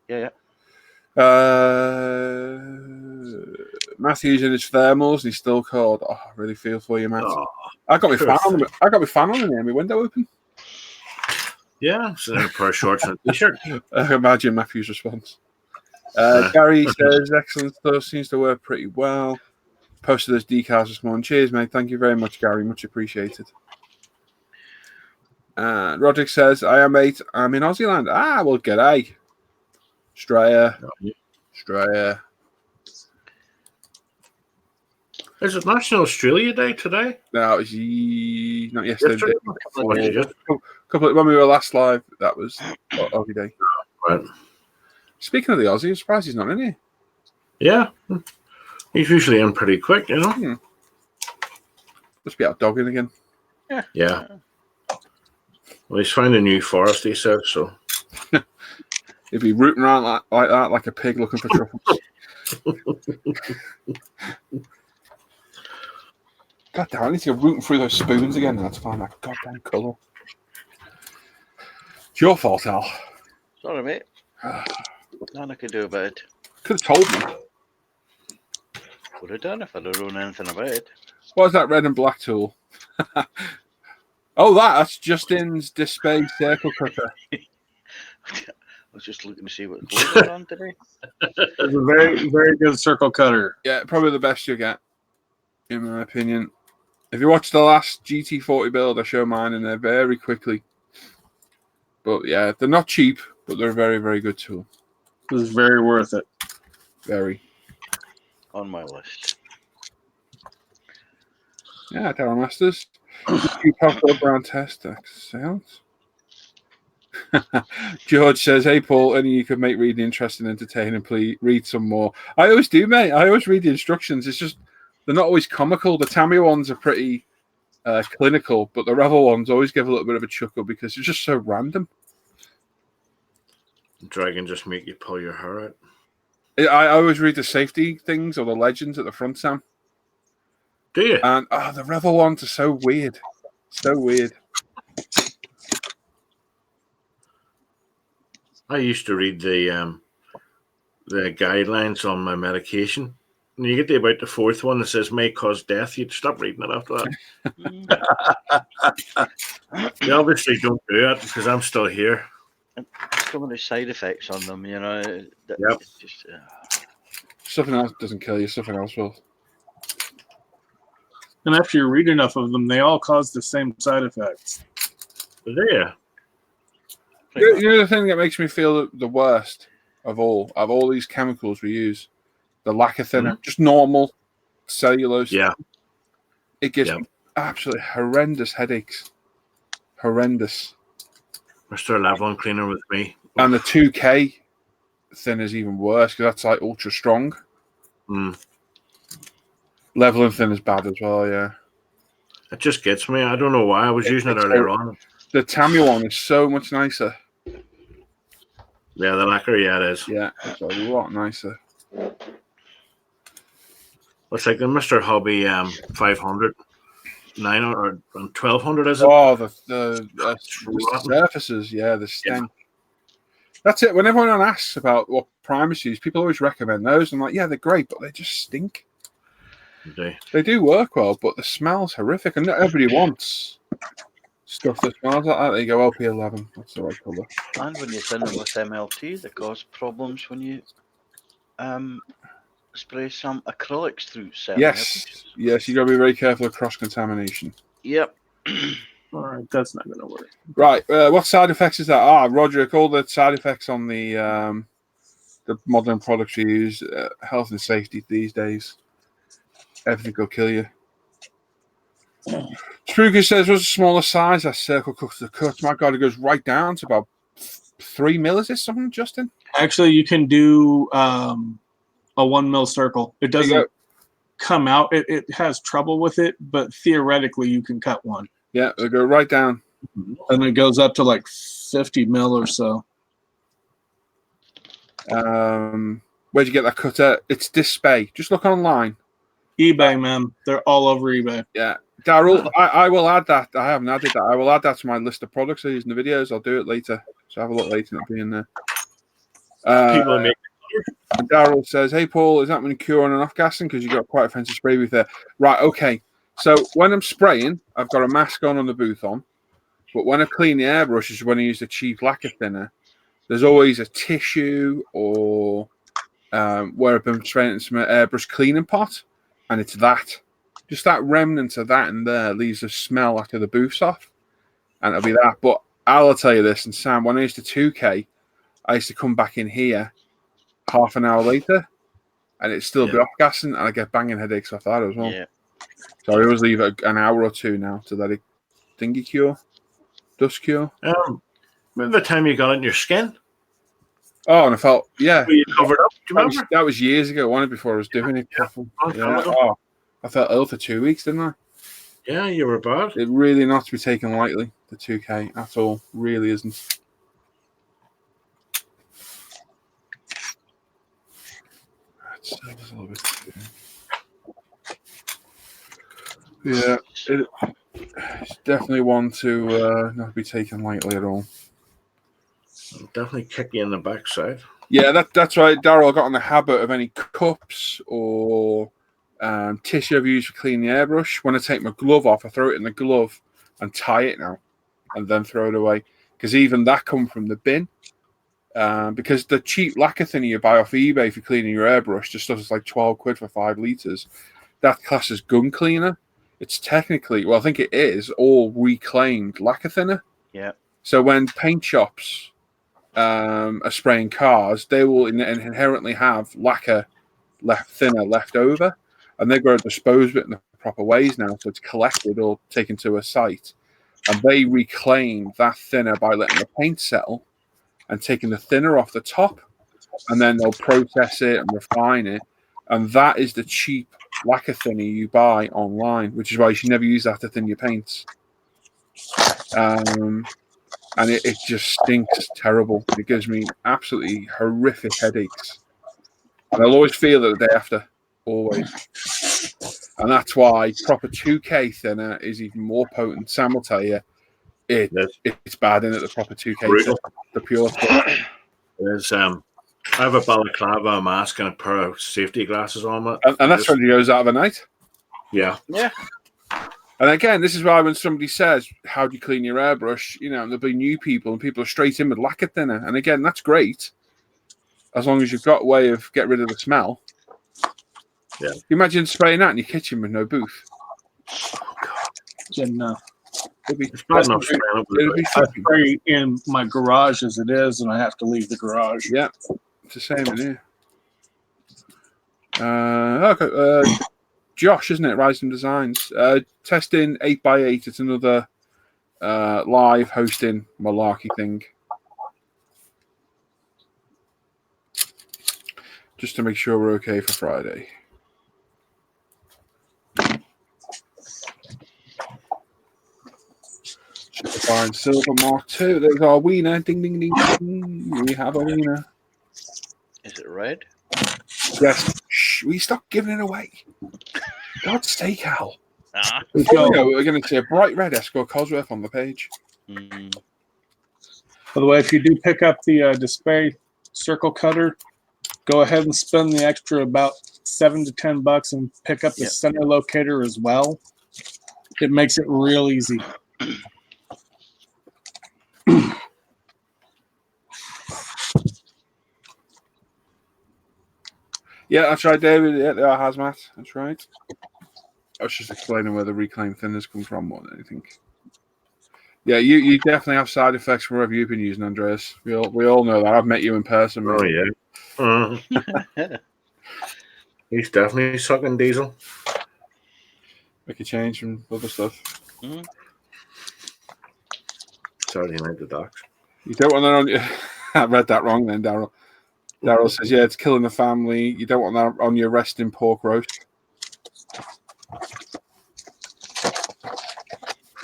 Speaker 3: Yeah.
Speaker 1: Matthew's in his thermals, and he's still cold. Oh, I really feel for you, Matt.
Speaker 2: Oh,
Speaker 1: I got my fan on and my window open.
Speaker 2: yeah, so then a pair of shorts and a t-shirt.
Speaker 1: I can imagine Matthew's response. Gary says, excellent stuff, seems to work pretty well. Posted those decals this morning. Cheers, mate. Thank you very much, Gary. Much appreciated. Roderick says, I am mate. I'm in Aussie land. Ah, well, g'day. Straya.
Speaker 2: Is it National Australia Day today?
Speaker 1: No, it was not yesterday. Couple when we were last live, that was Aussie Day.
Speaker 2: Right.
Speaker 1: Speaking of the Aussie, I'm surprised he's not in here.
Speaker 2: Yeah. He's usually in pretty quick, you know?
Speaker 1: Must be out dogging again.
Speaker 2: Yeah. Well, he's found a new forest, he said, so.
Speaker 1: He'd be rooting around like that, like a pig looking for truffles. God damn, I need to go rooting through those spoons again now to find that goddamn colour. It's your fault, Al.
Speaker 3: Sorry, mate. Nothing I could do about it.
Speaker 1: Could have told me.
Speaker 3: Would have done if I'd have known anything about it.
Speaker 1: What is that red and black tool? That's Justin's display circle cutter.
Speaker 3: I was just looking to see what was going on today.
Speaker 4: It's a very, very good circle cutter.
Speaker 1: Yeah, probably the best you get, in my opinion. If you watch the last GT40 build, I show mine in there very quickly. But yeah, they're not cheap, but they're a very, very good tool.
Speaker 4: It was very worth it.
Speaker 1: Very.
Speaker 3: On my list.
Speaker 1: Yeah, Darren Masters. You popped up around test. Excellent. George says, hey, Paul, any you could make reading interesting and entertaining, please read some more. I always do, mate. I always read the instructions. It's just, they're not always comical. The Tamiya ones are pretty clinical, but the Revel ones always give a little bit of a chuckle because it's just so random.
Speaker 2: Dragon just make you pull your hair out.
Speaker 1: I always read the safety things or the legends at the front, Sam.
Speaker 2: Do you?
Speaker 1: And the Revel ones are so weird. So weird.
Speaker 2: I used to read the guidelines on my medication. And you get to about the fourth one that says may cause death, you'd stop reading it after that. You obviously don't do it because I'm still here.
Speaker 3: so many side effects on them, you know.
Speaker 2: Yep.
Speaker 3: It's just,
Speaker 1: Something else doesn't kill you. Something else will.
Speaker 4: And after you read enough of them, they all cause the same side effects.
Speaker 2: There.
Speaker 1: You know the thing that makes me feel the worst of all these chemicals we use, the lacquer thinner, just normal cellulose.
Speaker 2: Yeah.
Speaker 1: It gives me absolutely horrendous headaches. Horrendous.
Speaker 2: Mr. Level cleaner with me.
Speaker 1: And the 2K thin is even worse because that's like ultra strong. Leveling thin is bad as well, yeah.
Speaker 2: It just gets me. I don't know why. I was using it earlier on.
Speaker 1: The Tamiya one is so much nicer.
Speaker 2: Yeah, the lacquer, yeah, it is.
Speaker 1: Yeah, it's a lot nicer.
Speaker 2: It's like the Mr. Hobby 500, 900, or 1200, is it?
Speaker 1: Oh, the surfaces, yeah, the stench. That's it. When everyone asks about what primers to use, people always recommend those. I'm like, yeah, they're great, but they just stink. They do work well, but the smell's horrific, and not everybody wants stuff that smells like that. They go LP11. That's the right colour.
Speaker 3: and when you thin them with MLT, they cause problems when you spray some acrylics through certain
Speaker 1: Yes, yes, you got to be very careful of cross contamination.
Speaker 3: Yep.
Speaker 4: All right, that's not going to work.
Speaker 1: Right, what side effects is that? Roger, all the side effects on the modern products we use, health and safety these days. Everything will kill you. Spooky says, was a smaller size. That circle cuts the cut. My God, it goes right down to about 3 mil. Is this something, Justin?
Speaker 4: Actually, you can do a 1 mil circle. It doesn't come out. It has trouble with it, but theoretically, you can cut one.
Speaker 1: Yeah, it'll go right down.
Speaker 4: And it goes up to like 50 mil or so.
Speaker 1: Where'd you get that cut at? It's Display. Just look online.
Speaker 4: eBay, man. They're all over eBay.
Speaker 1: Yeah. Daryl, I will add that. I haven't added that. I will add that to my list of products I use in the videos. I'll do it later. So have a look later. It'll be in there.
Speaker 2: People are making
Speaker 1: Daryl says, hey, Paul, is that when cure on and off gassing? Because you've got quite a fancy spray booth there. Right, okay. So when I'm spraying, I've got a mask on and the booth on. But when I clean the airbrush, which is when I use the cheap lacquer thinner, there's always a tissue or where I've been spraying some airbrush cleaning pot. And it's that. Just that remnant of that in there leaves a smell after the booth's off. And it'll be that. But I'll tell you this, and Sam, when I used to 2K, I used to come back in here half an hour later, and it'd still be off gassing, and I get banging headaches off that as well.
Speaker 3: Yeah.
Speaker 1: So I always leave it an hour or two now to let it thingy cure, dust cure.
Speaker 2: Remember the time you got it in your skin?
Speaker 1: Oh, and I felt, yeah.
Speaker 2: You covered up. Do you remember?
Speaker 1: That was years ago, one before I was doing it. Yeah. Oh, I felt ill for 2 weeks, didn't I?
Speaker 2: Yeah, you were bad.
Speaker 1: It really not to be taken lightly, the 2K, at all. Really isn't. Yeah, it's definitely one to not be taken lightly at all.
Speaker 2: I'll definitely kick you in the backside.
Speaker 1: Yeah, that's right. Daryl got in the habit of any cups or tissue I've used for cleaning the airbrush. When I take my glove off, I throw it in the glove and tie it now, and then throw it away. Because even that come from the bin. Because the cheap lacquer thinner you buy off eBay for cleaning your airbrush, just stuff that's like 12 quid for 5 litres, that class is gun cleaner. It's technically, well, I think it is, all reclaimed lacquer thinner.
Speaker 3: Yeah.
Speaker 1: So when paint shops are spraying cars, they will inherently have lacquer thinner left over, and they've got to dispose of it in the proper ways now, so it's collected or taken to a site. And they reclaim that thinner by letting the paint settle and taking the thinner off the top, and then they'll process it and refine it. And that is the cheap lacquer thinner you buy online, which is why you should never use that to thin your paints. And it just stinks terrible. It gives me absolutely horrific headaches. And I'll always feel it the day after, always. And that's why proper 2K thinner is even more potent. Sam will tell you, it's bad in it, the proper 2K thinner, the pure stuff.
Speaker 2: There's I have a balaclava, a mask, and a pair of safety glasses on it.
Speaker 1: And that's when it goes out of the night?
Speaker 2: Yeah.
Speaker 3: Yeah.
Speaker 1: And again, this is why when somebody says, "How do you clean your airbrush?" there'll be new people, and people are straight in with lacquer thinner. And again, that's great, as long as you've got a way of getting rid of the smell.
Speaker 2: Yeah.
Speaker 1: You imagine spraying that in your kitchen with no booth.
Speaker 4: And,
Speaker 1: It'd be,
Speaker 2: It's bad enough spraying up with
Speaker 1: it'd be
Speaker 2: it.
Speaker 4: I
Speaker 1: fucking,
Speaker 4: spray in my garage as it is, and I have to leave the garage.
Speaker 1: yeah. It's the same in here. Okay. Josh, isn't it? Rising Designs. Testing 8x8. It's another live hosting malarkey thing. Just to make sure we're okay for Friday. Superfine Silver Mark II. There's our wiener. Ding, ding, ding, ding. We have a wiener.
Speaker 3: Is it red?
Speaker 1: Yes. Shh, we stop giving it away. God's sake, Al.
Speaker 3: Ah.
Speaker 1: Oh, yeah, we're going to see a bright red Escort Cosworth on the page.
Speaker 3: Mm.
Speaker 4: By the way, if you do pick up the display circle cutter, go ahead and spend the extra about $7 to $10 and pick up the
Speaker 3: Yep.
Speaker 4: center locator as well. It makes it real easy.
Speaker 1: Yeah, that's right, David. Yeah, they are hazmat. That's right. I was just explaining where the reclaimed thinners come from more than anything. Yeah, you definitely have side effects from whatever you've been using, Andreas. We all know that. I've met you in person.
Speaker 2: Oh
Speaker 1: mate.
Speaker 2: yeah. He's definitely sucking diesel.
Speaker 1: Make a change from other stuff.
Speaker 3: Mm.
Speaker 2: Saturday night the docks.
Speaker 1: You don't want that on your... I read that wrong then, Daryl. Daryl says, yeah, it's killing the family. You don't want that on your resting pork roast.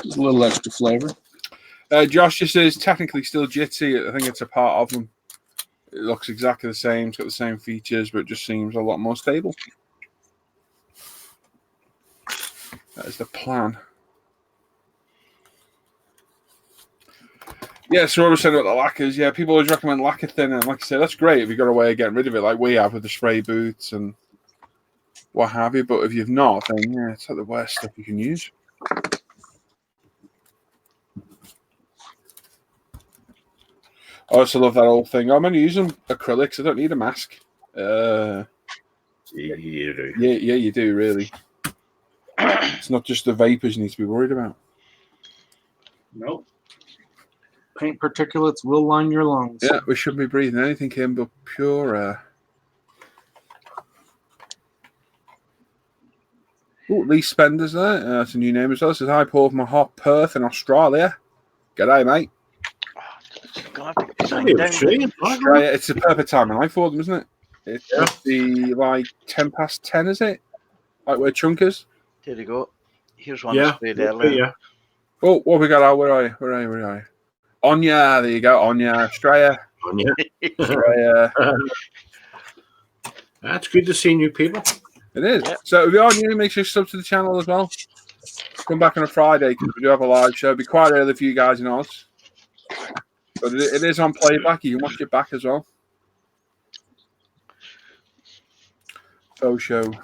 Speaker 4: There's a little extra flavor.
Speaker 1: Josh just says, technically still Jitsi. I think it's a part of them. It looks exactly the same. It's got the same features, but it just seems a lot more stable. That is the plan. Yeah, so what I was saying about the lacquers, yeah, people always recommend lacquer thinner. And like I said, that's great if you've got a way of getting rid of it, like we have with the spray boots and what have you. But if you've not, then yeah, it's like the worst stuff you can use. I also love that old thing. I'm only using acrylics. I don't need a mask.
Speaker 2: You do.
Speaker 1: Yeah, you do, really. It's not just the vapors you need to be worried about.
Speaker 4: Nope. Paint particulates will line your lungs.
Speaker 1: Yeah, we shouldn't be breathing anything in but pure air. Oh, Lee Spender's there. That's a new name as well. Says, hi, Paul from hot Perth in Australia. G'day, mate. Australia, it's the perfect time of life for them, isn't it? It's just the, 10 past 10, is it? Like where Chunkers?
Speaker 3: There you go. Here's one
Speaker 2: Yeah.
Speaker 3: sprayed earlier.
Speaker 2: Yeah.
Speaker 1: Oh, what we got out? Where are you? Onya, there you go. Onya, Australia. Australia.
Speaker 2: That's good to see new people.
Speaker 1: It is.
Speaker 3: Yeah.
Speaker 1: So if you are new, make sure you sub to the channel as well. Come back on a Friday because we do have a live show. It'll be quite early for you guys in Oz. But it is on playback. You can watch it back as well. Faux show.
Speaker 3: Can't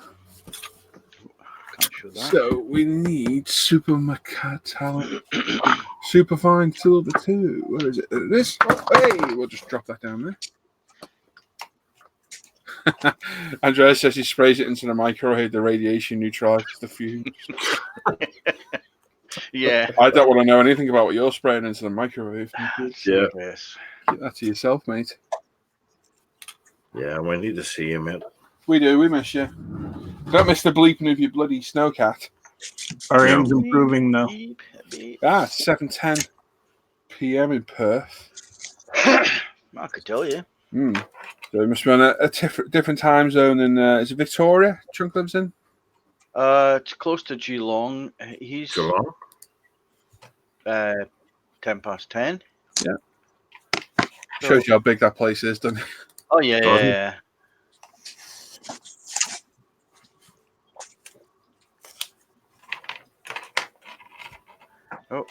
Speaker 3: show that.
Speaker 1: So we need Super Macat talent. Superfine Silver 2. Where is it? There it is. Oh, hey, we'll just drop that down there. Andrea says he sprays it into the microwave, the radiation neutralizes the fumes.
Speaker 3: Yeah.
Speaker 1: I don't want to know anything about what you're spraying into the microwave.
Speaker 2: Yeah.
Speaker 3: Yes.
Speaker 1: Keep that to yourself, mate.
Speaker 2: Yeah, we need to see you, mate.
Speaker 1: We do, we miss you. Don't miss the bleeping of your bloody snowcat.
Speaker 4: Our
Speaker 2: Yeah.
Speaker 4: aim's improving now.
Speaker 3: Beep, beep.
Speaker 1: It's 7:10 p.m. in Perth.
Speaker 3: I could tell you.
Speaker 1: So it must be on a different time zone than is it Victoria? Chunk lives in.
Speaker 3: It's close to Geelong. He's
Speaker 2: Geelong?
Speaker 3: 10 past 10.
Speaker 1: Shows you how big that place is, doesn't it?
Speaker 3: Oh yeah,
Speaker 2: Doesn't-
Speaker 3: yeah. Oh,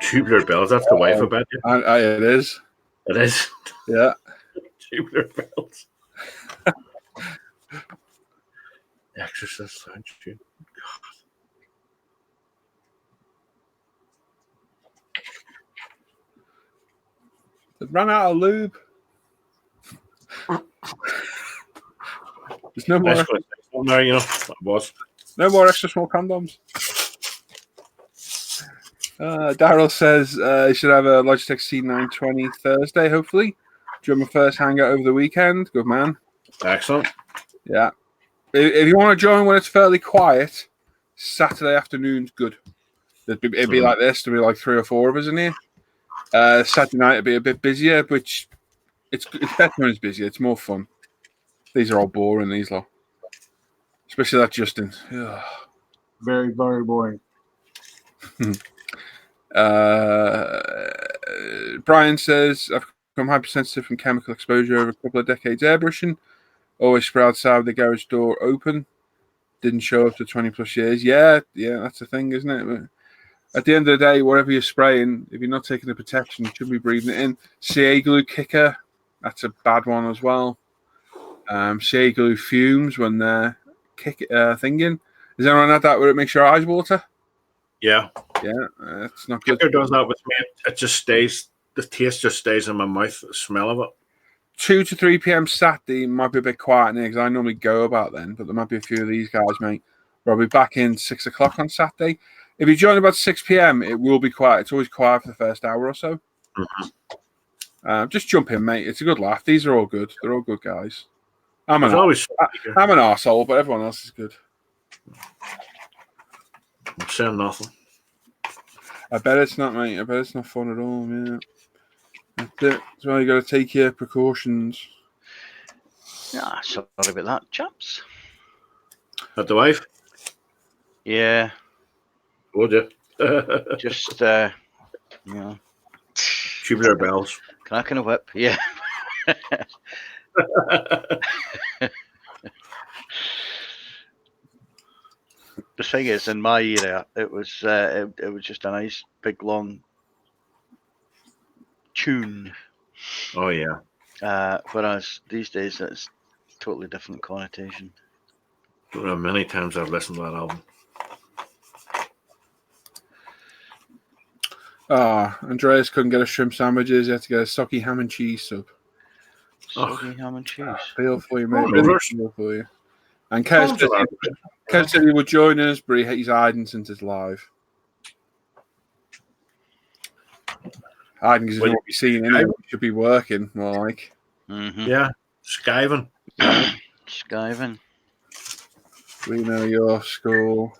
Speaker 2: Tubular bells. That's the wife, I bet you.
Speaker 1: It is.
Speaker 2: It is.
Speaker 1: Yeah.
Speaker 2: Tubular bells. Exorcist. Aren't you? God.
Speaker 1: They've ran out of lube. There's no more,
Speaker 2: That's good. There, you know, that was.
Speaker 1: no more extra small condoms. Daryl says he should have a Logitech C920 Thursday, hopefully. During my first hangout over the weekend. Good man.
Speaker 2: Excellent.
Speaker 1: Yeah. If you want to join when it's fairly quiet, Saturday afternoon's good. It'd be like this. There'd be like 3 or 4 of us in here. Saturday night it'd be a bit busier, which it's better when it's busier. It's more fun. These are all boring, these lot. Especially that Justin. Ugh.
Speaker 4: Very, very boring.
Speaker 1: Brian says, I've become hypersensitive from chemical exposure over a couple of decades airbrushing. Always spray outside with the garage door open. Didn't show up for 20 plus years. Yeah, that's the thing, isn't it? But at the end of the day, whatever you're spraying, if you're not taking the protection, you should be breathing it in. CA glue kicker, that's a bad one as well. CA glue fumes when they're thinking. Has anyone had that where it makes your eyes water?
Speaker 2: Yeah.
Speaker 1: Yeah, it's not good.
Speaker 2: Kicker does that with me. It just stays. The taste just stays in my mouth. The smell of it.
Speaker 1: 2 to 3 p.m. Saturday might be a bit quiet in here because I normally go about then, but there might be a few of these guys, mate. But I'll be back in 6 o'clock on Saturday. If you join about 6 p.m., it will be quiet. It's always quiet for the first hour or so.
Speaker 2: Mm-hmm.
Speaker 1: Just jump in, mate. It's a good laugh. These are all good. They're all good guys. I'm an arsehole, but everyone else is good.
Speaker 2: I'm saying nothing.
Speaker 1: I bet it's not, mate. I bet it's not fun at all, yeah. That's it. That's why you got to take your precautions.
Speaker 3: Nah, sorry about that, chaps.
Speaker 2: At the wife?
Speaker 3: Yeah,
Speaker 2: Would you?
Speaker 3: just you know,
Speaker 2: Tubular bells.
Speaker 3: cracking a whip. Yeah. The thing is, in my era, it was just a nice big long tune.
Speaker 2: Oh yeah.
Speaker 3: Whereas these days, it's totally different connotation.
Speaker 2: I don't know how many times I've listened to that album.
Speaker 1: Andreas couldn't get a shrimp sandwiches. He had to get a socky ham and cheese sub.
Speaker 3: Soggy ham and cheese.
Speaker 1: Feel for you, mate.
Speaker 2: Oh,
Speaker 1: Really
Speaker 2: reverse.
Speaker 1: feel for you. And Kev said he would join us, but he's hiding since it's live. Hiding because he won't be seen anyway. He should be working, more like.
Speaker 3: Mm-hmm.
Speaker 2: Yeah. Skiving.
Speaker 3: Skiving.
Speaker 1: We know your school.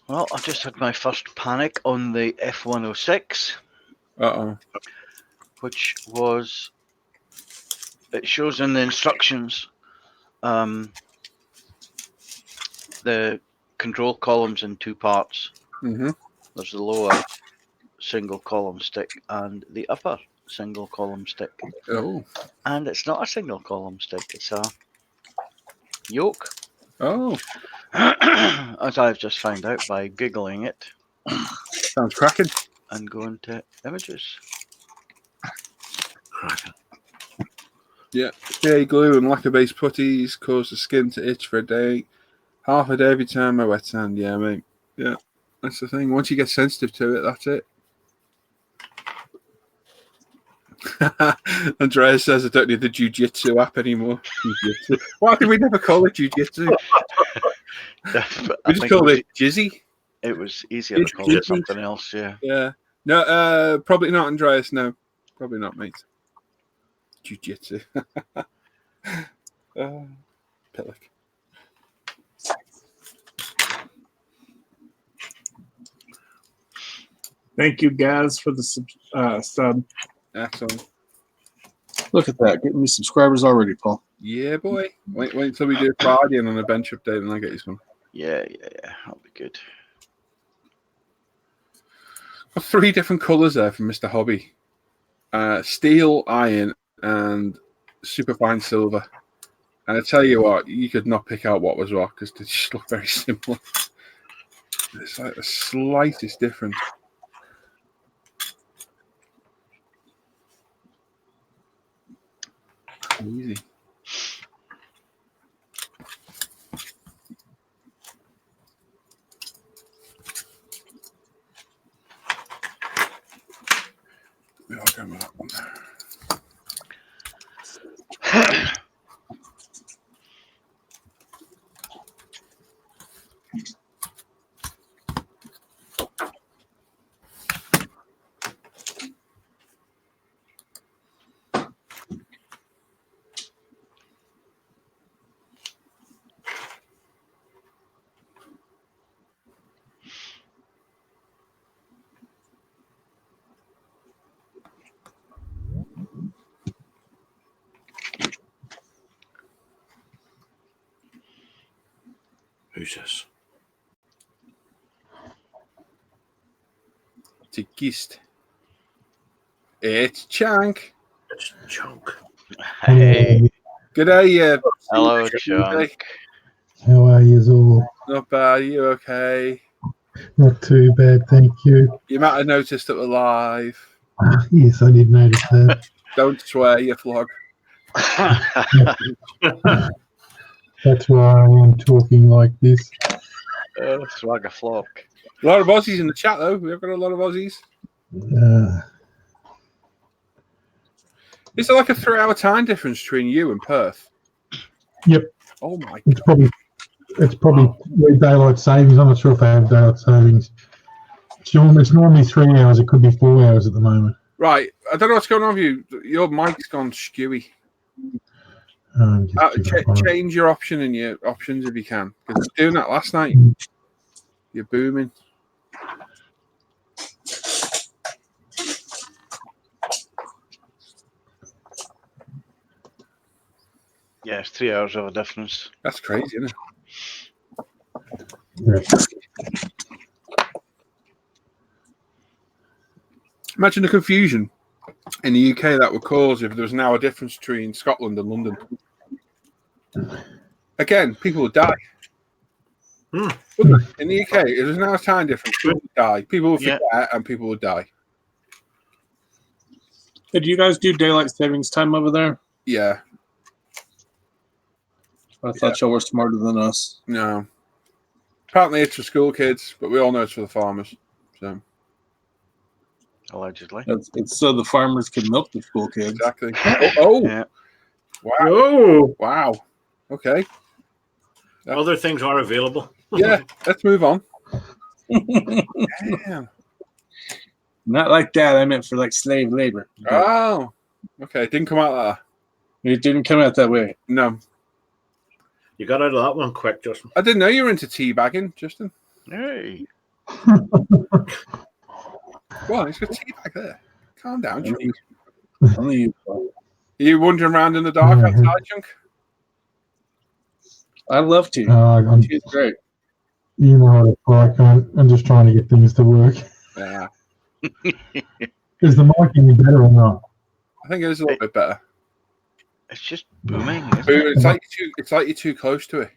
Speaker 3: Well, I just had my first panic on the F106, which was, it shows in the instructions the control columns in 2 parts.
Speaker 1: Mm-hmm.
Speaker 3: There's the lower single column stick and the upper single column stick.
Speaker 1: Oh.
Speaker 3: And it's not a single column stick, it's a yoke.
Speaker 1: Oh.
Speaker 3: As I've just found out by Googling it.
Speaker 1: Sounds cracking.
Speaker 3: And going to images.
Speaker 2: Cracking.
Speaker 1: Yeah. CA glue and lacquer-based putties cause the skin to itch for a day. Half a day every time I wet sand. Yeah, mate. Yeah. That's the thing. Once you get sensitive to it, that's it. Andreas says I don't need the jiu-jitsu app anymore. Jiu-jitsu. Why did we never call it jiu-jitsu? We just called it Jizzy.
Speaker 3: It was easier to call it something else, yeah.
Speaker 1: Yeah. No, probably not, Andreas. No, probably not, mate. Jiu-jitsu. Pillock.
Speaker 4: Thank you, Gaz, for the sub.
Speaker 1: Excellent.
Speaker 4: Look at that. Getting me subscribers already, Paul.
Speaker 1: Yeah, boy. Wait until we do a Friday and on a bench update and I'll get you some.
Speaker 3: Yeah. That'll be good.
Speaker 1: Got 3 different colours there from Mr. Hobby. Steel, iron, and superfine silver. And I tell you what, you could not pick out what was what because they just look very similar. It's like the slightest difference. Easy. We are going with that one.
Speaker 2: Who's this?
Speaker 1: Tikist. It's Chunk.
Speaker 2: It's Chunk.
Speaker 3: Hey,
Speaker 1: G'day,
Speaker 3: hello,
Speaker 1: Chunk.
Speaker 3: Chunk.
Speaker 5: How are you all?
Speaker 1: Not bad. Are you okay?
Speaker 5: Not too bad, thank you.
Speaker 1: You might have noticed that we're live.
Speaker 5: Yes, I did notice that.
Speaker 1: Don't swear, you flog.
Speaker 5: That's why I am talking like this.
Speaker 3: Swag a flock.
Speaker 1: A lot of Aussies in the chat, though. We've got a lot of Aussies. Is there like a 3-hour time difference between you and Perth?
Speaker 5: Yep.
Speaker 1: Oh my
Speaker 5: It's probably daylight savings. I'm not sure if I have daylight savings. It's normally 3 hours. It could be 4 hours at the moment.
Speaker 1: Right. I don't know what's going on with you. Your mic's gone skewy. Change your option in your options if you can. Because doing that last night, you're booming.
Speaker 3: Yeah, it's 3 hours of a difference.
Speaker 1: That's crazy, isn't it?
Speaker 5: Yeah.
Speaker 1: Imagine the confusion in the UK that would cause if there was an hour difference between Scotland and London. Again, people would die. Wouldn't they? In the UK, if there's an hour time difference, people would die. People would forget and people would die.
Speaker 4: Did you guys do daylight savings time over there?
Speaker 1: Yeah.
Speaker 4: I thought y'all were smarter than us.
Speaker 1: No. Apparently it's for school kids, but we all know it's for the farmers. So
Speaker 3: Allegedly.
Speaker 4: It's so the farmers can milk the school kids.
Speaker 1: exactly. Oh.
Speaker 3: Yeah.
Speaker 1: Wow.
Speaker 2: Oh,
Speaker 1: Wow. Okay.
Speaker 2: other things are available.
Speaker 1: Yeah, let's move on. Damn.
Speaker 4: Not like that. I meant for like slave labor.
Speaker 1: Oh. Okay. It didn't come out like that.
Speaker 4: It didn't come out that way.
Speaker 1: No.
Speaker 2: You got out of that one quick, Justin.
Speaker 1: I didn't know you were into teabagging, Justin.
Speaker 3: Hey.
Speaker 1: Well, he's got tea back there. Calm down, Chunk.
Speaker 4: Only you.
Speaker 1: Are you wandering around in the dark outside, Chunk?
Speaker 4: I love to. She's great.
Speaker 5: You know what it's like. I'm just trying to get things to work.
Speaker 1: Yeah.
Speaker 5: Is the mic any better or not?
Speaker 1: I think it is a little bit better.
Speaker 3: It's just booming,
Speaker 1: But
Speaker 3: isn't it?
Speaker 1: it's like you're too close to it.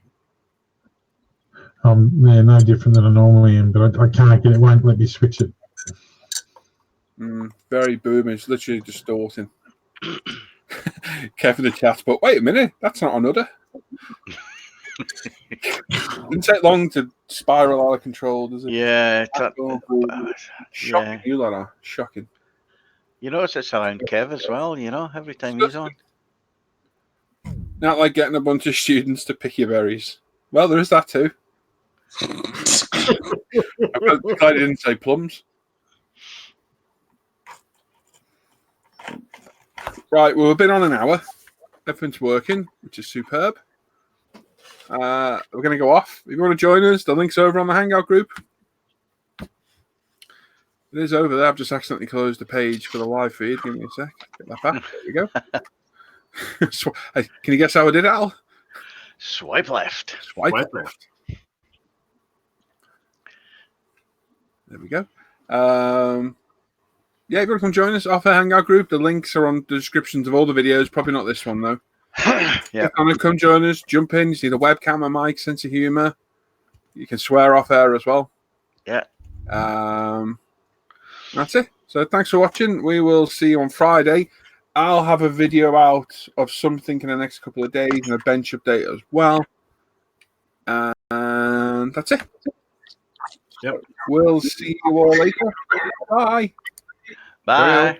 Speaker 5: Yeah, no different than I normally am, but I can't get it. Won't let me switch it.
Speaker 1: Very booming. It's literally distorting. Kevin the chat, but wait a minute, that's not another. Didn't take long to spiral out of control, does it?
Speaker 3: Yeah.
Speaker 1: Shocking.
Speaker 3: Yeah.
Speaker 1: You lot are shocking.
Speaker 3: You notice it's around Kev as well, every time he's on.
Speaker 1: Not like getting a bunch of students to pick your berries. Well, there is that too. I'm glad I didn't say plums. Right, well, we've been on an hour. Everything's working, which is superb. We're going to go off. If you want to join us, the link's over on the Hangout group. It is over there. I've just accidentally closed the page for the live feed. Give me a sec. Get that back. There we go. Can you guess how I did it, Al?
Speaker 3: Swipe left.
Speaker 1: Swipe
Speaker 2: Swipe
Speaker 1: left. There we go. Yeah, you've got to come join us off the Hangout group. The links are on the descriptions of all the videos. Probably not this one, though.
Speaker 3: Yeah.
Speaker 1: Come join us. Jump in. You see the webcam and mic, sense of humour. You can swear off air as well.
Speaker 3: Yeah.
Speaker 1: That's it. So thanks for watching. We will see you on Friday. I'll have a video out of something in the next couple of days and a bench update as well. And that's it.
Speaker 2: Yep.
Speaker 1: We'll see you all later. Bye.
Speaker 3: Bye.